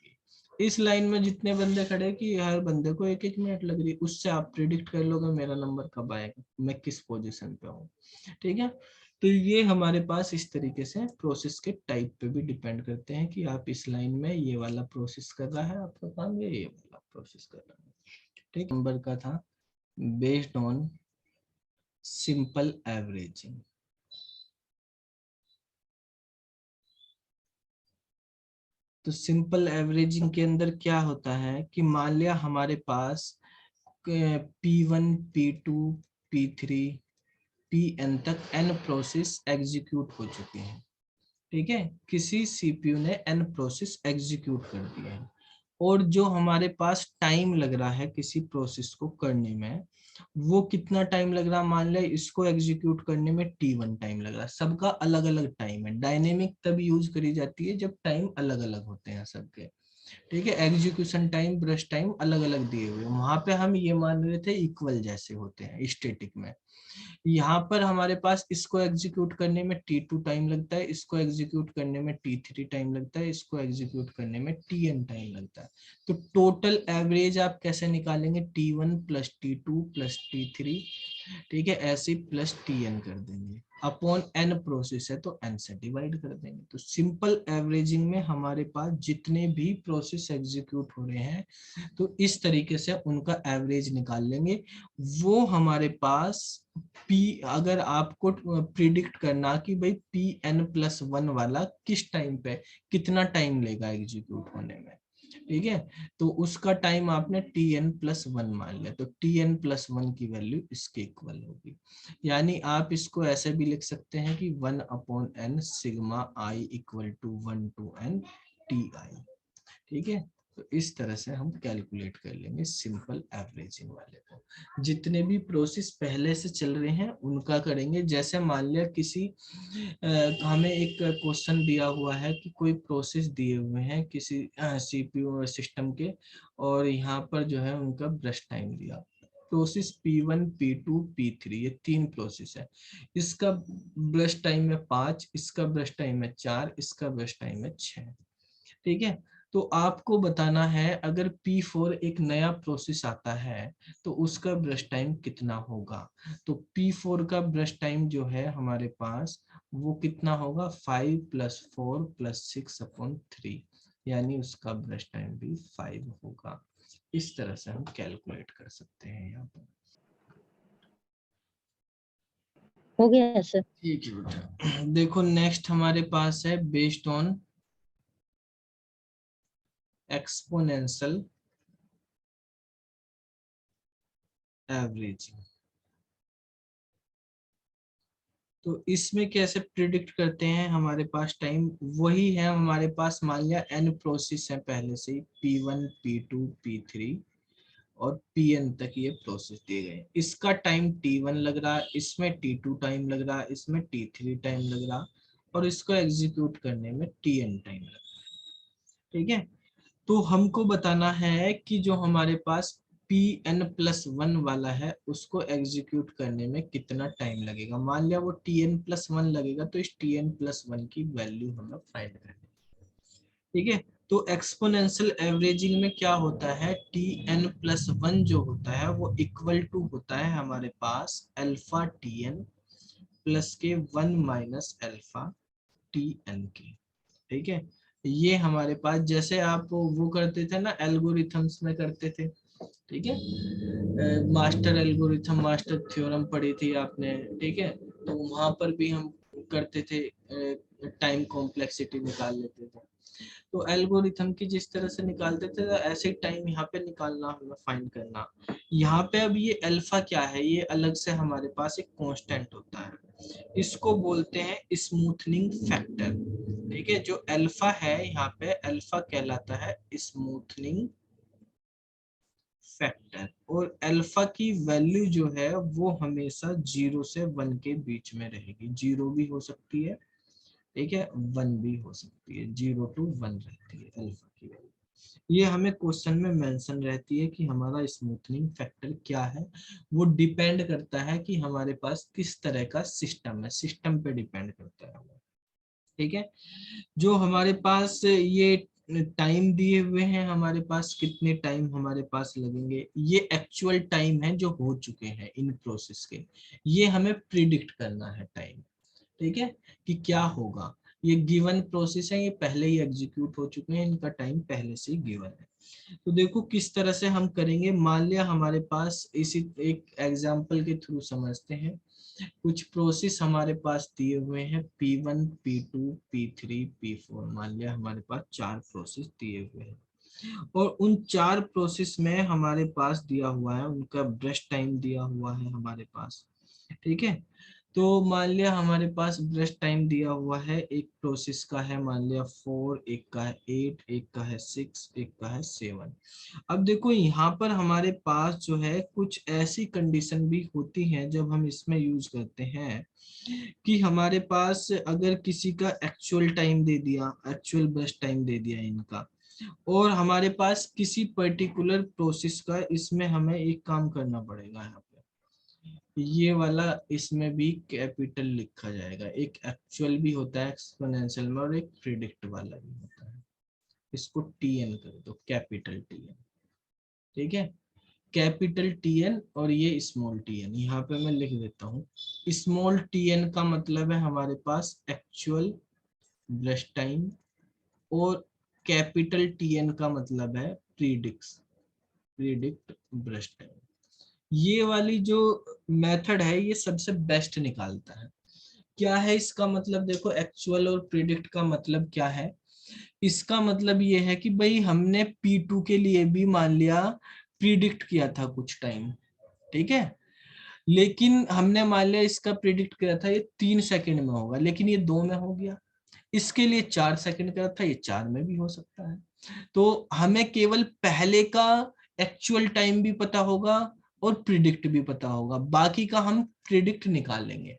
Speaker 1: इस लाइन में जितने बंदे खड़े कि हर बंदे को 1-1 मिनट लग रही है, उससे आप प्रिडिक्ट कर लोगे मेरा नंबर कब आएगा, मैं किस पोजीशन पे हूँ, ठीक है। तो ये हमारे पास इस तरीके से प्रोसेस के टाइप पे भी डिपेंड करते हैं कि आप इस लाइन में ये वाला प्रोसेस कर रहा है आपका काम, ये वाला प्रोसेस कर रहा है, ठीक। नंबर का था बेस्ड ऑन सिंपल एवरेजिंग। तो सिंपल एवरेजिंग के अंदर क्या होता है कि मान लिया हमारे पास P1, P2, P3, Pn तक n प्रोसेस एग्जीक्यूट हो चुके हैं, ठीक है। किसी सीपीयू ने n प्रोसेस एग्जीक्यूट कर दिए हैं, और जो हमारे पास टाइम लग रहा है किसी प्रोसेस को करने में, वो कितना टाइम लग रहा है, मान लिया इसको एग्जीक्यूट करने में T1 टाइम लग रहा है। सबका अलग अलग टाइम है, डायनेमिक तब यूज करी जाती है जब टाइम अलग अलग होते हैं सबके, ठीक है। एग्जीक्यूशन टाइम, ब्रश टाइम अलग अलग दिए हुए, वहां पे हम ये मान रहे थे इक्वल जैसे होते हैं स्टैटिक में। यहाँ पर हमारे पास इसको एग्जीक्यूट करने में T2 टाइम लगता है, इसको एग्जीक्यूट करने में T3 टाइम लगता है, इसको एग्जीक्यूट करने में Tn टाइम लगता है। तो टोटल एवरेज आप कैसे निकालेंगे, T1 plus T2 plus T3, ठीक है, ऐसे प्लस Tn कर देंगे, अपॉन n प्रोसेस है तो n से डिवाइड कर देंगे। तो सिंपल एवरेजिंग में हमारे पास जितने भी प्रोसेस एग्जीक्यूट हो रहे हैं, तो इस तरीके से उनका एवरेज निकाल लेंगे। वो हमारे पास P, अगर आपको प्रिडिक्ट करना कि भाई Pn+1 वाला किस टाइम पे कितना टाइम लेगा एग्जीक्यूट होने में, ठीक है, तो उसका टाइम आपने Tn+1 मान लिया, तो Tn+1 की वैल्यू इसके इक्वल होगी। यानी आप इसको ऐसे भी लिख सकते हैं कि 1/n sigma i equal to 1 to n Ti, ठीक है। तो इस तरह से हम कैलकुलेट कर लेंगे सिंपल एवरेजिंग वाले को। जितने भी प्रोसेस पहले से चल रहे हैं उनका करेंगे। जैसे मान लिया किसी हमें एक क्वेश्चन दिया हुआ है कि कोई प्रोसेस दिए हुए हैं किसी सीपीयू सिस्टम के, और यहाँ पर जो है उनका ब्रश टाइम दिया, प्रोसेस P1, P2, P3, ये 3 प्रोसेस है। इसका ब्रश टाइम है 5, इसका ब्रश टाइम है 4, इसका ब्रश टाइम है 6, ठीक है। तो आपको बताना है अगर P4 एक नया प्रोसेस आता है तो उसका ब्रश टाइम कितना होगा। तो P4 का ब्रश टाइम जो है हमारे पास वो कितना होगा, 5 + 4 + 6/3, यानी उसका ब्रश टाइम भी 5 होगा। इस तरह से हम कैलकुलेट कर सकते हैं यहाँ पर।
Speaker 4: हो गया सर।
Speaker 1: ठीक है बेटा, देखो नेक्स्ट हमारे पास है बेस्ड ऑन एक्सपोनेंशियल एवरेजिंग। तो इसमें कैसे प्रिडिक्ट करते हैं, हमारे पास टाइम वही है, हमारे पास मान लिया n प्रोसेस है पहले से ही, P1, P2, P3 और Pn तक ये प्रोसेस दिए गए। इसका टाइम T1 लग रहा है, इसमें T2 टाइम लग रहा है, इसमें T3 टाइम लग रहा, और इसको एग्जीक्यूट करने में Tn टाइम लग रहा, ठीक है। तो हमको बताना है कि जो हमारे पास Pn+1 वाला है उसको एग्जीक्यूट करने में कितना टाइम लगेगा। मान लिया वो Tn+1 लगेगा, तो इस Tn+1 की वैल्यू हमें फाइंड करनी है, ठीक है। तो एक्सपोनेंशियल एवरेजिंग में क्या होता है, Tn+1 जो होता है वो इक्वल टू होता है हमारे पास अल्फा Tn प्लस के 1 माइनस अल्फा Tn के। ठीक है, ये हमारे पास जैसे आप वो करते थे ना, एल्गोरिथम्स में करते थे। ठीक है, मास्टर एल्गोरिथम, मास्टर थ्योरम पढ़ी थी आपने। ठीक है, तो वहां पर भी हम करते थे, टाइम कॉम्प्लेक्सिटी निकाल लेते थे। तो एल्गोरिथम की जिस तरह से निकालते थे ऐसे टाइम यहाँ पे निकालना, हमें फाइंड करना। यहाँ पे अब ये अल्फा क्या है, ये अलग से हमारे पास एक कांस्टेंट होता है, इसको बोलते हैं स्मूथनिंग फैक्टर। ठीक है, जो अल्फा है यहाँ पे, अल्फा कहलाता है स्मूथनिंग फैक्टर। और अल्फा की वैल्यू जो है वो हमेशा 0 से 1 के बीच में रहेगी। 0 भी हो सकती है, ठीक है, 1 भी हो सकती है, 0 to 1 रहती है अल्फा की वैल्यू। ये हमें क्वेश्चन में मेंशन रहती है कि हमारा स्मूथनिंग फैक्टर क्या है। वो डिपेंड करता है कि हमारे पास किस तरह का सिस्टम है, सिस्टम पे डिपेंड करता है। ठीक है, जो हमारे पास ये टाइम दिए हुए हैं, हमारे पास कितने टाइम हमारे पास लगेंगे, ये एक्चुअल टाइम है जो हो चुके हैं इन प्रोसेस के, ये हमें प्रिडिक्ट करना है टाइम। ठीक है, कि क्या होगा, ये गिवन प्रोसेस है, ये पहले ही एग्जीक्यूट हो चुके हैं, इनका टाइम पहले से ही गिवन है। तो देखो किस तरह से हम करेंगे। मान लिया हमारे पास, इसी एक एग्जांपल के थ्रू समझते हैं। कुछ प्रोसेस हमारे पास दिए हुए हैं, P1, P2, P3, P4। मान लिया हमारे पास 4 प्रोसेस दिए हुए हैं, और उन 4 प्रोसेस में हमारे पास दिया हुआ है, उनका ब्रश टाइम दिया हुआ है हमारे पास। ठीक है, तो मान लिया हमारे पास ब्रश टाइम दिया हुआ है, एक प्रोसेस का है मान लिया 4, एक का है 8, एक का है 6, एक का है 7। अब देखो यहाँ पर हमारे पास जो है कुछ ऐसी कंडीशन भी होती हैं जब हम इसमें यूज करते हैं, कि हमारे पास अगर किसी का एक्चुअल टाइम दे दिया, एक्चुअल ब्रश टाइम दे दिया इनका, और हमारे पास किसी पर्टिकुलर प्रोसेस का, इसमें हमें एक काम करना पड़ेगा। यहाँ पे ये वाला इसमें भी कैपिटल लिखा जाएगा, एक एक्चुअल भी होता है एक्सपोनेंशियल में, और एक प्रिडिक्ट वाला भी होता है। इसको टीएन कर दो, कैपिटल टीएन। ठीक है, कैपिटल टीएन और ये स्मॉल टीएन, यहाँ पे मैं लिख देता हूँ। स्मॉल टीएन का मतलब है हमारे पास एक्चुअल ब्रश टाइम, और कैपिटल टीएन का मतलब है प्रिडिक्ट ब्रश टाइम। ये वाली जो मेथड है ये सबसे बेस्ट निकालता है। क्या है इसका मतलब, देखो एक्चुअल और प्रिडिक्ट का मतलब क्या है। इसका मतलब ये है कि भाई हमने P2 के लिए भी मान लिया प्रिडिक्ट किया था कुछ टाइम। ठीक है, लेकिन हमने मान लिया इसका प्रिडिक्ट किया था ये 3 सेकंड में होगा, लेकिन ये 2 में हो गया। इसके लिए 4 सेकंड का था, ये 4 में भी हो सकता है। तो हमें केवल पहले का एक्चुअल टाइम भी पता होगा और प्रिडिक्ट भी पता होगा, बाकी का हम प्रिडिक्ट निकाल लेंगे।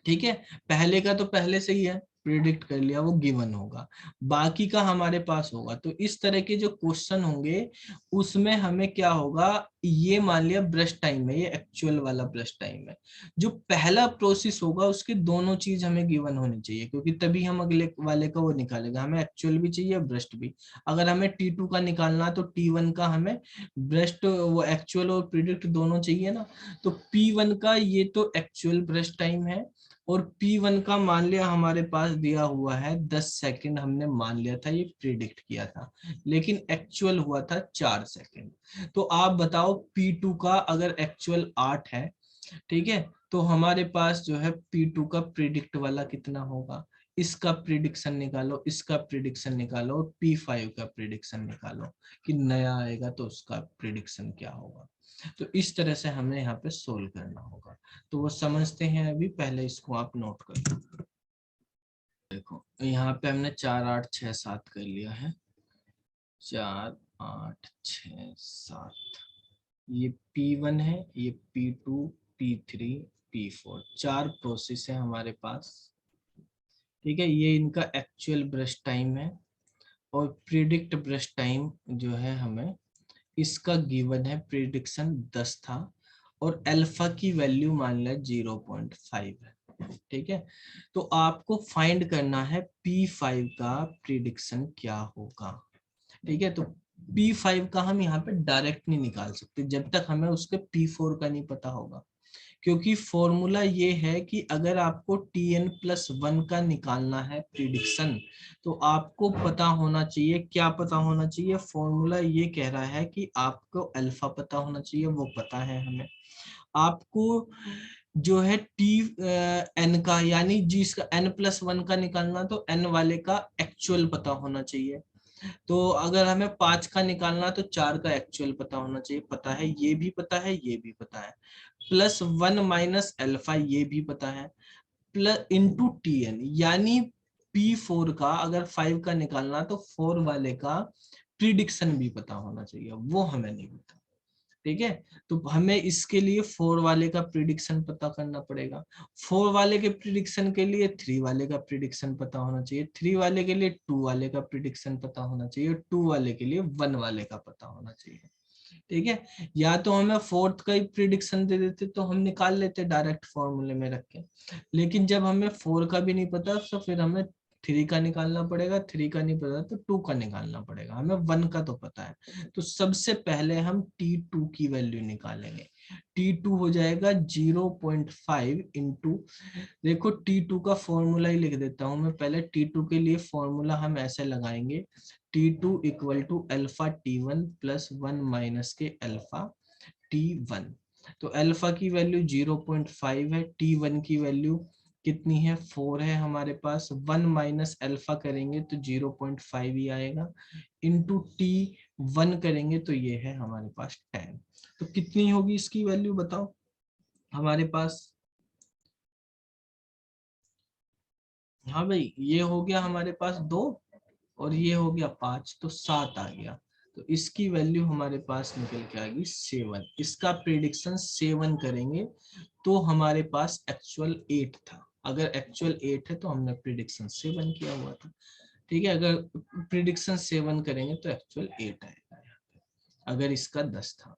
Speaker 1: ठीक है, पहले का तो पहले से ही है, प्रिडिक्ट कर लिया, वो गिवन होगा, बाकी का हमारे पास होगा। तो इस तरह के जो क्वेश्चन होंगे उसमें हमें क्या होगा, ये मान लिया ब्रश टाइम है, ये एक्चुअल वाला ब्रश टाइम है, जो पहला प्रोसेस होगा उसके दोनों चीज हमें गिवन होनी चाहिए, क्योंकि तभी हम अगले वाले का वो निकालेगा। हमें एक्चुअल भी चाहिए, ब्रश भी। अगर हमें T2 का निकालना तो T1 का हमें ब्रश, वो एक्चुअल और प्रिडिक्ट दोनों चाहिए ना। तो P1 का ये तो एक्चुअल ब्रश टाइम है, और P1 का मान लिया हमारे पास दिया हुआ है 10 सेकंड, हमने मान लिया था, ये प्रिडिक्ट किया था, लेकिन एक्चुअल हुआ था 4 सेकंड। तो आप बताओ P2 का अगर एक्चुअल 8 है, ठीक है, तो हमारे पास जो है P2 का प्रिडिक्ट वाला कितना होगा, इसका प्रिडिक्शन निकालो, इसका प्रिडिक्शन निकालो, और P5 का प्रिडिक्शन निकालो कि नया आएगा तो उसका प्रिडिक्शन क्या होगा। तो इस तरह से हमें यहाँ पे सोल्व करना होगा। तो वो समझते हैं अभी, पहले इसको आप नोट कर लो। देखो यहाँ पे हमने 4, 8, 6, 7 कर लिया है, 4, 8, 6, 7। ये P1 है, ये P2, P3, P4, 4 प्रोसेस है हमारे पास। ठीक है, ये इनका एक्चुअल ब्रश टाइम है, और प्रिडिक्ट ब्रश टाइम जो है हमें इसका गिवन है, प्रिडिक्शन 10 था, और अल्फा की वैल्यू मान लिया 0.5 है। ठीक है, तो आपको फाइंड करना है P5 का प्रिडिक्शन क्या होगा। ठीक है, तो P5 का हम यहाँ पे डायरेक्ट नहीं निकाल सकते जब तक हमें उसके P4 का नहीं पता होगा, क्योंकि फॉर्मूला ये है कि अगर आपको Tn+1 का निकालना है प्रिडिक्शन, तो आपको पता होना चाहिए, क्या पता होना चाहिए, फॉर्मूला ये कह रहा है कि आपको अल्फा पता होना चाहिए, वो पता है हमें। आपको जो है n का, यानी जिसका n+1 का निकालना, तो n वाले का एक्चुअल पता होना चाहिए। तो अगर हमें 5 का निकालना तो 4 का एक्चुअल पता होना चाहिए, पता है, ये भी पता है, ये भी पता है। +1 माइनस अल्फा ये भी पता है, प्लस इंटू Tn, यानी P4 का अगर 5 का निकालना तो 4 वाले का प्रिडिक्शन भी पता होना चाहिए, वो हमें नहीं पता। ठीक है, तो हमें इसके लिए 4 वाले का प्रिडिक्शन पता करना पड़ेगा। 4 वाले के प्रिडिक्शन के लिए 3 वाले का प्रिडिक्शन पता होना चाहिए, 3 वाले के लिए 2 वाले का प्रिडिक्शन पता होना चाहिए, 2 वाले के लिए 1 वाले का पता होना चाहिए। ठीक है, या तो हमें 4th का ही प्रिडिक्शन दे देते तो हम निकाल लेते डायरेक्ट फॉर्मूले में रख के, लेकिन जब हमें 4 का भी नहीं पता तो फिर हमें 3 का निकालना पड़ेगा, 3 का नहीं पता तो 2 का निकालना पड़ेगा, हमें 1 का तो पता है। तो सबसे पहले हम T2 की वैल्यू निकालेंगे। T2 हो जाएगा 0.5 इंटू, देखो T2 का फॉर्मूला ही लिख देता हूं मैं पहले। T2 के लिए फॉर्मूला हम ऐसे लगाएंगे, T2 equal to alpha T1 plus 1 minus के अल्फा T1। तो अल्फा की वैल्यू 0.5 है, T1 की वैल्यू कितनी है, 4 है हमारे पास। 1 माइनस अल्फा करेंगे तो 0.5 ही आएगा, इंटू T1 करेंगे तो ये है हमारे पास 10। तो कितनी होगी इसकी वैल्यू बताओ हमारे पास। हाँ भाई, ये हो गया हमारे पास 2 और ये हो गया 5, तो 7 आ गया। तो इसकी वैल्यू हमारे पास निकल के आ गई 7। इसका प्रेडिक्शन 7 करेंगे तो हमारे पास एक्चुअल 8 था। अगर एक्चुअल 8 है तो हमने प्रेडिक्शन 7 किया हुआ था। ठीक है, अगर प्रेडिक्शन 7 करेंगे तो एक्चुअल 8 आएगा। अगर इसका 10 था।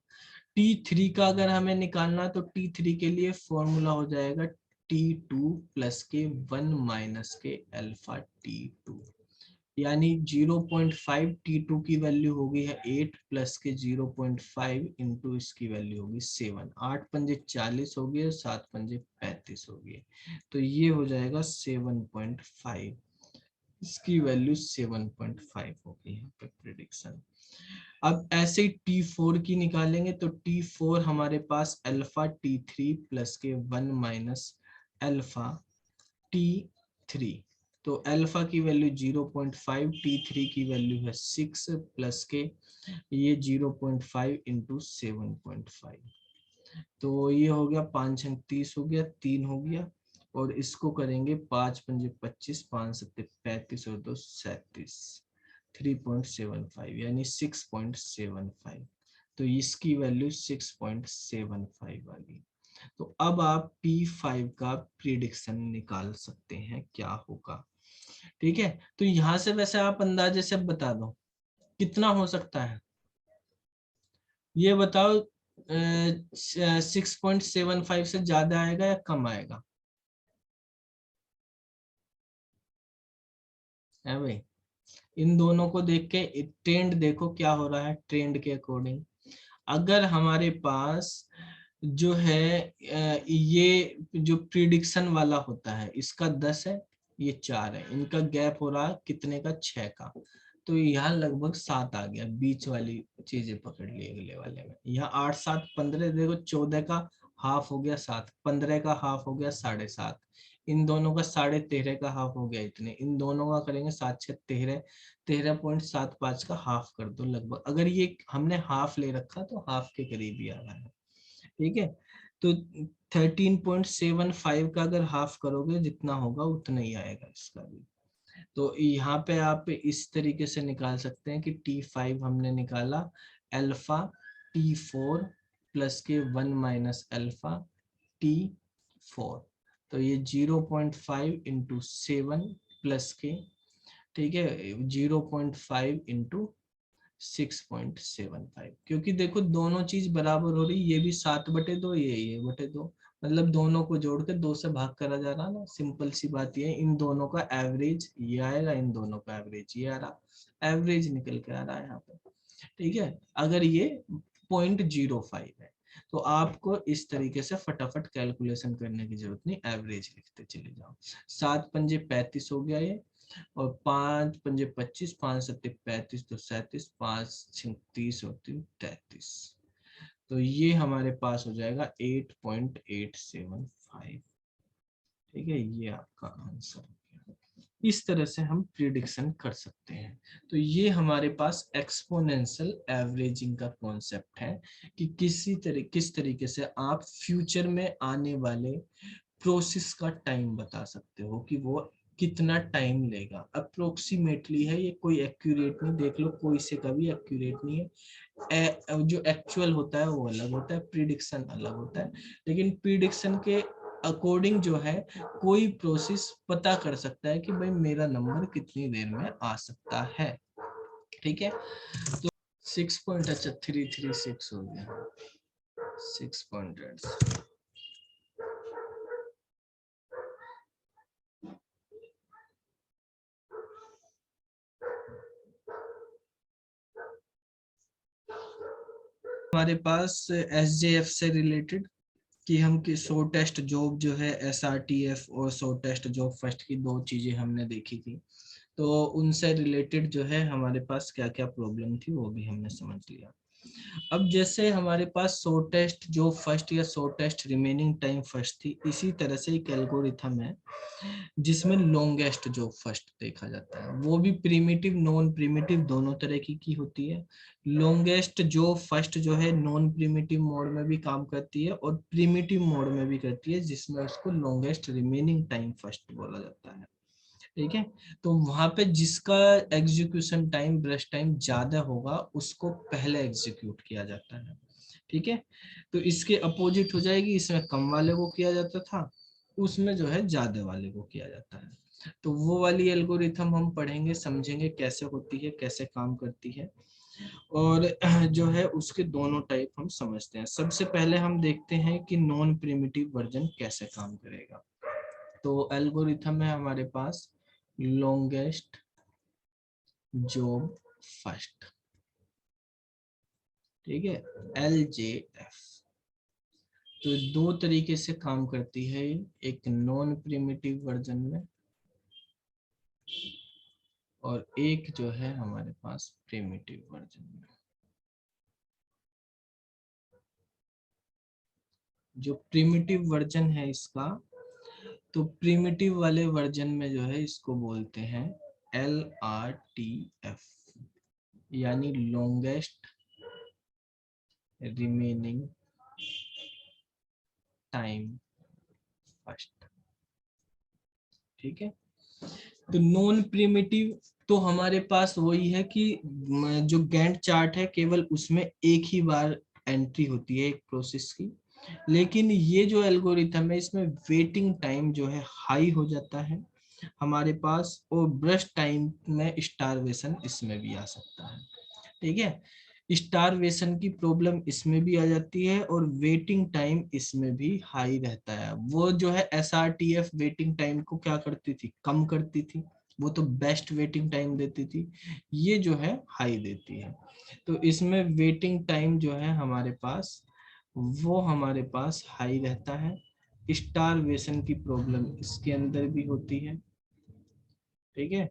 Speaker 1: T3 का अगर हमें निकालना तो T3 के लिए फॉर्मूला हो जाएगा T2 प्लस के 1 माइनस के अल्फा T2, यानी 0.5 T2 की वैल्यू होगी है 8 प्लस के 0.5 इंटू इसकी वैल्यू होगी 7। 8 पंजे 40 हो गए, 7 पंजे 35 हो गए, तो ये हो जाएगा 7.5। इसकी वैल्यू 7.5 होगी यहाँ पे प्रेडिक्शन। अब ऐसे T4 की निकालेंगे तो T4 हमारे पास अल्फा T3 प्लस के 1 माइनस अल्फा T3। तो अल्फा की वैल्यू 0.5, T3 की वैल्यू है 6 प्लस के ये 0.5 इंटू 7.5। तो ये हो गया 5 छंग 30 हो गया, 3 हो गया, और इसको करेंगे 5 पंजे 25, 5 सत्ते 35 और 2 37, 3.75 यानी 6.75। तो इसकी वैल्यू 6.75 आ गई। तो अब आप P5 का प्रिडिक्शन निकाल सकते हैं क्या होगा। ठीक है, तो यहां से वैसे आप अंदाजे से बता दो कितना हो सकता है, ये बताओ। 6.75 से ज्यादा आएगा या कम आएगा, है भाई। इन दोनों को देख के ट्रेंड देखो क्या हो रहा है, ट्रेंड के अकॉर्डिंग अगर हमारे पास जो है ये जो प्रिडिक्शन वाला होता है इसका 10 है, ये 4 है, इनका गैप हो रहा है कितने का, 6 का। तो यहाँ लगभग 7 आ गया, बीच वाली चीजें पकड़ ली अगले वाले में। यहाँ 8 7 15, देखो 14 का हाफ हो गया 7, 15 का हाफ हो गया 7.5, इन दोनों का 13.5 का हाफ हो गया इतने, इन दोनों का करेंगे 7 6 13, 13.75 का हाफ कर दो लगभग। अगर ये हमने हाफ ले रखा तो हाफ के करीब ही आ रहा है। ठीक है, तो 13.75 का अगर हाफ करोगे जितना होगा उतना ही आएगा इसका भी। तो यहाँ पे आप इस तरीके से निकाल सकते हैं कि T5 हमने निकाला अल्फा T4 प्लस के 1 माइनस अल्फा T4। तो ये 0.5 इंटू 7 प्लस के, ठीक है, 0.5 इंटू 6.75, क्योंकि देखो दोनों चीज बराबर हो रही, ये भी 7/2, ये बटे 2, मतलब दोनों को जोड़ के 2 से भाग करा जा रहा ना, सिंपल सी बात ये है, इन दोनों का एवरेज ये आएगा, इन दोनों का एवरेज ये आ रहा, एवरेज निकल के आ रहा है यहाँ पे। ठीक है, अगर ये 0.05 है तो आपको इस तरीके से फटाफट कैलकुलेशन करने की जरूरत नहीं, एवरेज लिखते चले जाओ। 7 पंजे 35 हो गया ये, और 5 पंजे 25, 5 सत्ते 35, तो 37, 5 6 30 और 3 33, तो ये हमारे पास हो जाएगा 8.875। ठीक है, ये आपका आंसर हो गया। इस तरह से हम प्रिडिक्शन कर सकते हैं। तो ये हमारे पास एक्सपोनेंशियल एवरेजिंग का कॉन्सेप्ट है कि किस तरीके से आप फ्यूचर में आने वाले प्रोसेस का टाइम बता सकते हो कि वो कितना टाइम लेगा। अप्रोक्सीमेटली है ये, कोई एक्यूरेट नहीं, देख लो कोई से कभी एक्यूरेट नहीं है। जो एक्चुअल होता है वो अलग होता है, प्रिडिक्शन अलग होता है, लेकिन प्रिडिक्शन के अकॉर्डिंग जो है कोई प्रोसेस पता कर सकता है कि भाई मेरा नंबर कितनी देर में आ सकता है। ठीक है, तो 6.336 हो गया, 6 पॉइंट। हमारे पास SJF से रिलेटेड कि हम कि सो टेस्ट जॉब जो है SRTF और सो टेस्ट जॉब फर्स्ट की 2 चीजें हमने देखी थी, तो उनसे रिलेटेड जो है हमारे पास क्या क्या प्रॉब्लम थी वो भी हमने समझ लिया। अब जैसे हमारे पास सो टेस्ट जो फर्स्ट या सो टेस्ट रिमेनिंग टाइम फर्स्ट थी, इसी तरह से एक एल्गोरिथम है जिसमें लॉन्गेस्ट जो फर्स्ट देखा जाता है, वो भी प्रिमिटिव नॉन प्रिमिटिव दोनों तरह की होती है। लॉन्गेस्ट जो फर्स्ट जो है नॉन प्रिमिटिव मोड में भी काम करती है और प्रिमिटिव मोड में भी करती है, जिसमें उसको लॉन्गेस्ट रिमेनिंग टाइम फर्स्ट बोला जाता है। ठीक है, तो वहां पे जिसका एग्जीक्यूशन टाइम ब्रश टाइम ज्यादा होगा उसको पहले एग्जीक्यूट किया जाता है। ठीक है, तो इसके अपोजिट हो जाएगी, इसमें कम वाले को किया जाता था, उसमें जो है ज्यादा वाले को किया जाता है। तो वो वाली एल्गोरिथम हम पढ़ेंगे, समझेंगे कैसे होती है, कैसे काम करती है, और जो है उसके दोनों टाइप हम समझते हैं। सबसे पहले हम देखते हैं कि नॉन प्रिमिटिव वर्जन कैसे काम करेगा। तो एल्गोरिथम है हमारे पास लॉन्गेस्ट जॉब फर्स्ट। ठीक है, LJF। तो 2 तरीके से काम करती है, एक नॉन प्रिमिटिव वर्जन में और एक जो है हमारे पास प्रिमिटिव वर्जन में। जो प्रिमिटिव वर्जन है इसका, तो प्रिमिटिव वाले वर्जन में जो है इसको बोलते हैं LRTF, यानी लॉन्गेस्ट रिमेनिंग टाइम फर्स्ट। ठीक है, तो नॉन प्रिमिटिव तो हमारे पास वही है कि जो गैंट चार्ट है केवल उसमें एक ही बार एंट्री होती है एक प्रोसेस की, लेकिन ये जो एल्गोरिथम है इसमें वेटिंग टाइम जो है हाई हो जाता है हमारे पास, और ब्रश टाइम में स्टारवेशन इसमें भी आ सकता है। ठीक है, स्टारवेशन की प्रॉब्लम इसमें भी आ जाती है और वेटिंग टाइम इसमें भी हाई रहता है। वो जो है SRTF वेटिंग टाइम को क्या करती थी, कम करती थी, वो तो बेस्ट वेटिंग टाइम देती थी, ये जो है हाई देती है। तो इसमें वेटिंग टाइम जो है हमारे पास वो हमारे पास हाई रहता है। स्टारवेशन की प्रॉब्लम इसके अंदर भी होती है। ठीक है,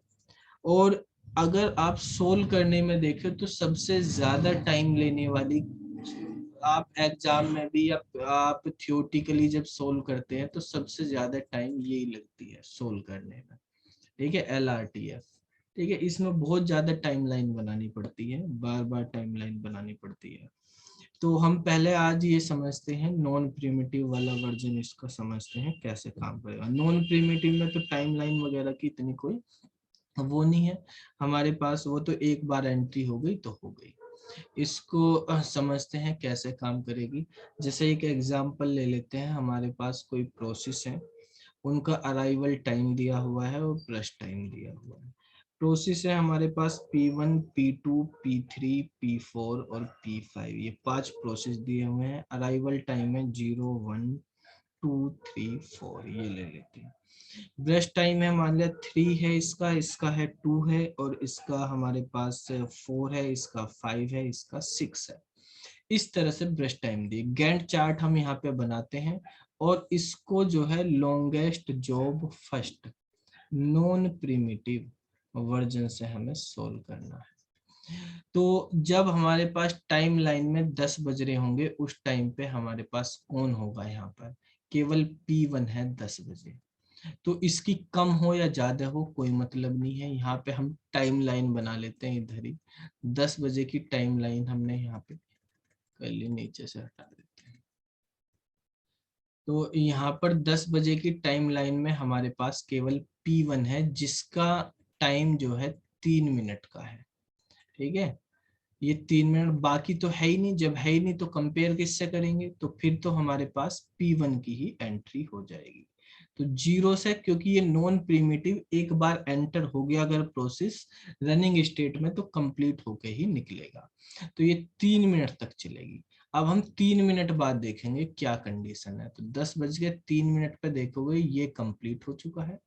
Speaker 1: और अगर आप सोल्व करने में देखें तो सबसे ज्यादा टाइम लेने वाली, आप एग्जाम में भी या आप थियोरेटिकली जब सोल्व करते हैं तो सबसे ज्यादा टाइम यही लगती है सोल्व करने में। ठीक है, LRTF। ठीक है, इसमें बहुत ज्यादा टाइमलाइन बनानी पड़ती है, बार बार टाइमलाइन बनानी पड़ती है। तो हम पहले आज ये समझते हैं नॉन प्रिमिटिव वाला वर्जन, इसका समझते हैं कैसे काम करेगा। नॉन प्रिमिटिव में तो टाइमलाइन वगैरह की इतनी कोई वो नहीं है हमारे पास, वो तो एक बार एंट्री हो गई तो हो गई। इसको समझते हैं कैसे काम करेगी। जैसे एक एग्जांपल ले लेते हैं, हमारे पास कोई प्रोसेस है, उनका अराइवल टाइम दिया हुआ है और ब्रश टाइम दिया हुआ है। प्रोसेस है हमारे पास P1, P2, P3, P4 और P5, ये 5 प्रोसेस दिए हुए हैं। अराइवल टाइम है 0, 1, 2 3 4 ये ले लेते हैं। ब्रश टाइम है मान लिया 3 है, इसका है 2 है, और इसका हमारे पास 4 है, इसका 5 है, इसका 6 है। इस तरह से ब्रश टाइम दिए। गैंट चार्ट हम यहाँ पे बनाते हैं और इसको जो है longest job first non primitive version से हमें सोल्व करना है। तो जब हमारे पास टाइम लाइन में 10 बज रहे होंगे उस टाइम पे हमारे पास कौन होगा, यहाँ पर केवल P1 है 10 बजे। तो इसकी कम हो या ज्यादा हो कोई मतलब नहीं है, यहाँ पे हम टाइम लाइन बना लेते हैं इधर ही। 10 बजे की टाइम लाइन हमने यहाँ पे कर ली, नीचे से हटा देते हैं। तो यहाँ पर 10 बजे की टाइम लाइन में हमारे पास केवल P1 है जिसका टाइम जो है 3 मिनट का है। ठीक है, ये 3 मिनट, बाकी तो है ही नहीं। जब है ही नहीं तो कंपेयर किससे करेंगे, तो फिर तो हमारे पास P1 की ही एंट्री हो जाएगी। तो 0 से, क्योंकि ये नॉन प्रिमिटिव एक बार एंटर हो गया अगर प्रोसेस रनिंग स्टेट में तो कंप्लीट होके ही निकलेगा। तो ये 3 मिनट तक चलेगी। अब हम 3 मिनट बाद देखेंगे क्या कंडीशन है। तो 10 बज के 3 मिनट पे देखोगे ये कंप्लीट हो चुका है।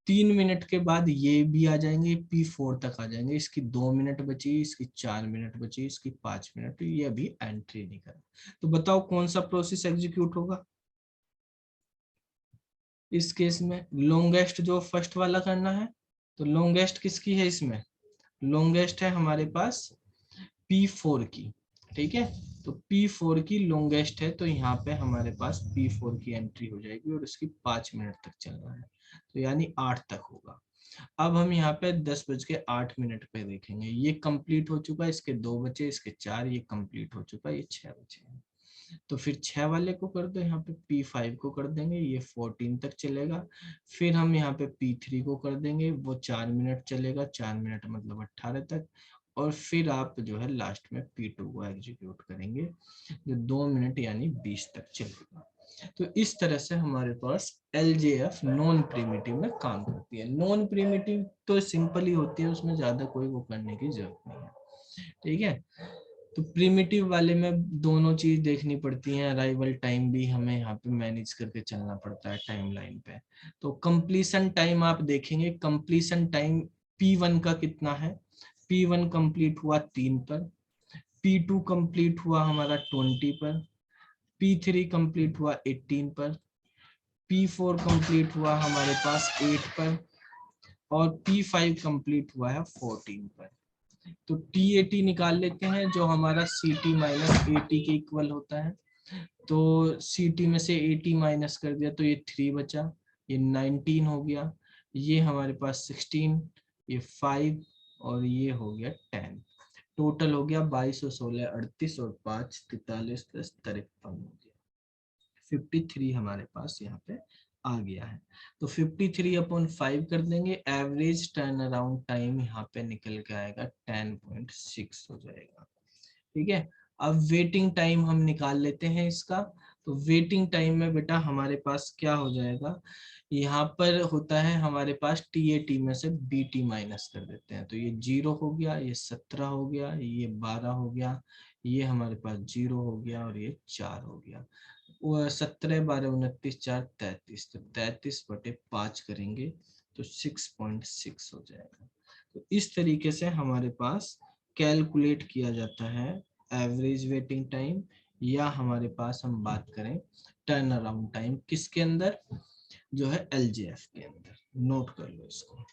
Speaker 1: 3 मिनट के बाद ये भी आ जाएंगे, P4 तक आ जाएंगे। इसकी 2 मिनट बची, इसकी 4 मिनट बची, इसकी 5 मिनट, ये अभी एंट्री नहीं कर। तो बताओ कौन सा प्रोसेस एग्जीक्यूट होगा इस केस में। लॉन्गेस्ट जो फर्स्ट वाला करना है, तो लॉन्गेस्ट किसकी है इसमें, लॉन्गेस्ट है हमारे पास P4 की। ठीक है, तो P4 की लॉन्गेस्ट है, तो यहाँ पे हमारे पास P4 की एंट्री हो जाएगी और इसकी 5 मिनट तक चलना है, तो यानी 8 तक होगा। अब हम यहाँ पे 10 बज के 8 मिनट पे देखेंगे, ये कंप्लीट हो चुका है, इसके 2 बचे, इसके 4, ये कंप्लीट हो चुका है, ये 6 बचे हैं। तो फिर 6 वाले को कर दो, यहाँ पे P5 को कर देंगे, ये 14 तक चलेगा। फिर हम यहाँ पे P3 को कर देंगे, वो 4 मिनट चलेगा, 4 मिनट मतलब 18 तक। और फिर आप जो है लास्ट में P2 को एग्जीक्यूट करेंगे जो 2 मिनट यानी 20 तक चलेगा। तो इस तरह से हमारे पास LJF नॉन प्रिमिटिव में काम करती है। नॉन प्रिमिटिव तो सिंपल ही होती है, उसमें ज्यादा कोई वो करने की जरूरत नहीं है। ठीक है, तो प्रिमिटिव वाले में दोनों चीज देखनी पड़ती है, अराइवल टाइम भी हमें यहाँ पे मैनेज करके चलना पड़ता है टाइम लाइन पे। तो कंप्लीशन टाइम आप देखेंगे, कंप्लीशन टाइम P1 का कितना है, P1 कंप्लीट हुआ 3 पर, P2 कंप्लीट हुआ हमारा 20 पर, P3 कंप्लीट हुआ 18 पर, P4 कंप्लीट हुआ हमारे पास 8 पर, और P5 कंप्लीट हुआ है 14 पर। तो TAT निकाल लेते हैं जो हमारा CT माइनस AT के इक्वल होता है। तो CT में से AT माइनस कर दिया तो ये 3 बचा, ये 19 हो गया, ये हमारे पास 16, ये 5 और ये हो गया 10। टोटल हो गया 22 और 16 38 और 5 43 प्लस 53 हो गया 53 हमारे पास यहाँ पे आ गया है। तो 53/5 कर देंगे, एवरेज टर्न अराउंड टाइम यहाँ पे निकल के आएगा 10.6 हो जाएगा। ठीक है, अब वेटिंग टाइम हम निकाल लेते हैं इसका। तो वेटिंग टाइम में बेटा हमारे पास क्या हो जाएगा, यहाँ पर होता है हमारे पास TAT में से BT माइनस कर देते हैं। तो ये 0 हो गया, ये 17 हो गया, ये 12 हो गया, ये हमारे पास 0 हो गया और ये 4 हो गया। 17 12 29 4 33, तो 33/5 करेंगे तो 6.6 हो जाएगा। तो इस तरीके से हमारे पास कैलकुलेट किया जाता है एवरेज वेटिंग टाइम, या हमारे पास हम बात करें टर्न अराउंड टाइम किसके अंदर, जो है LJF के अंदर। नोट कर लो इसको।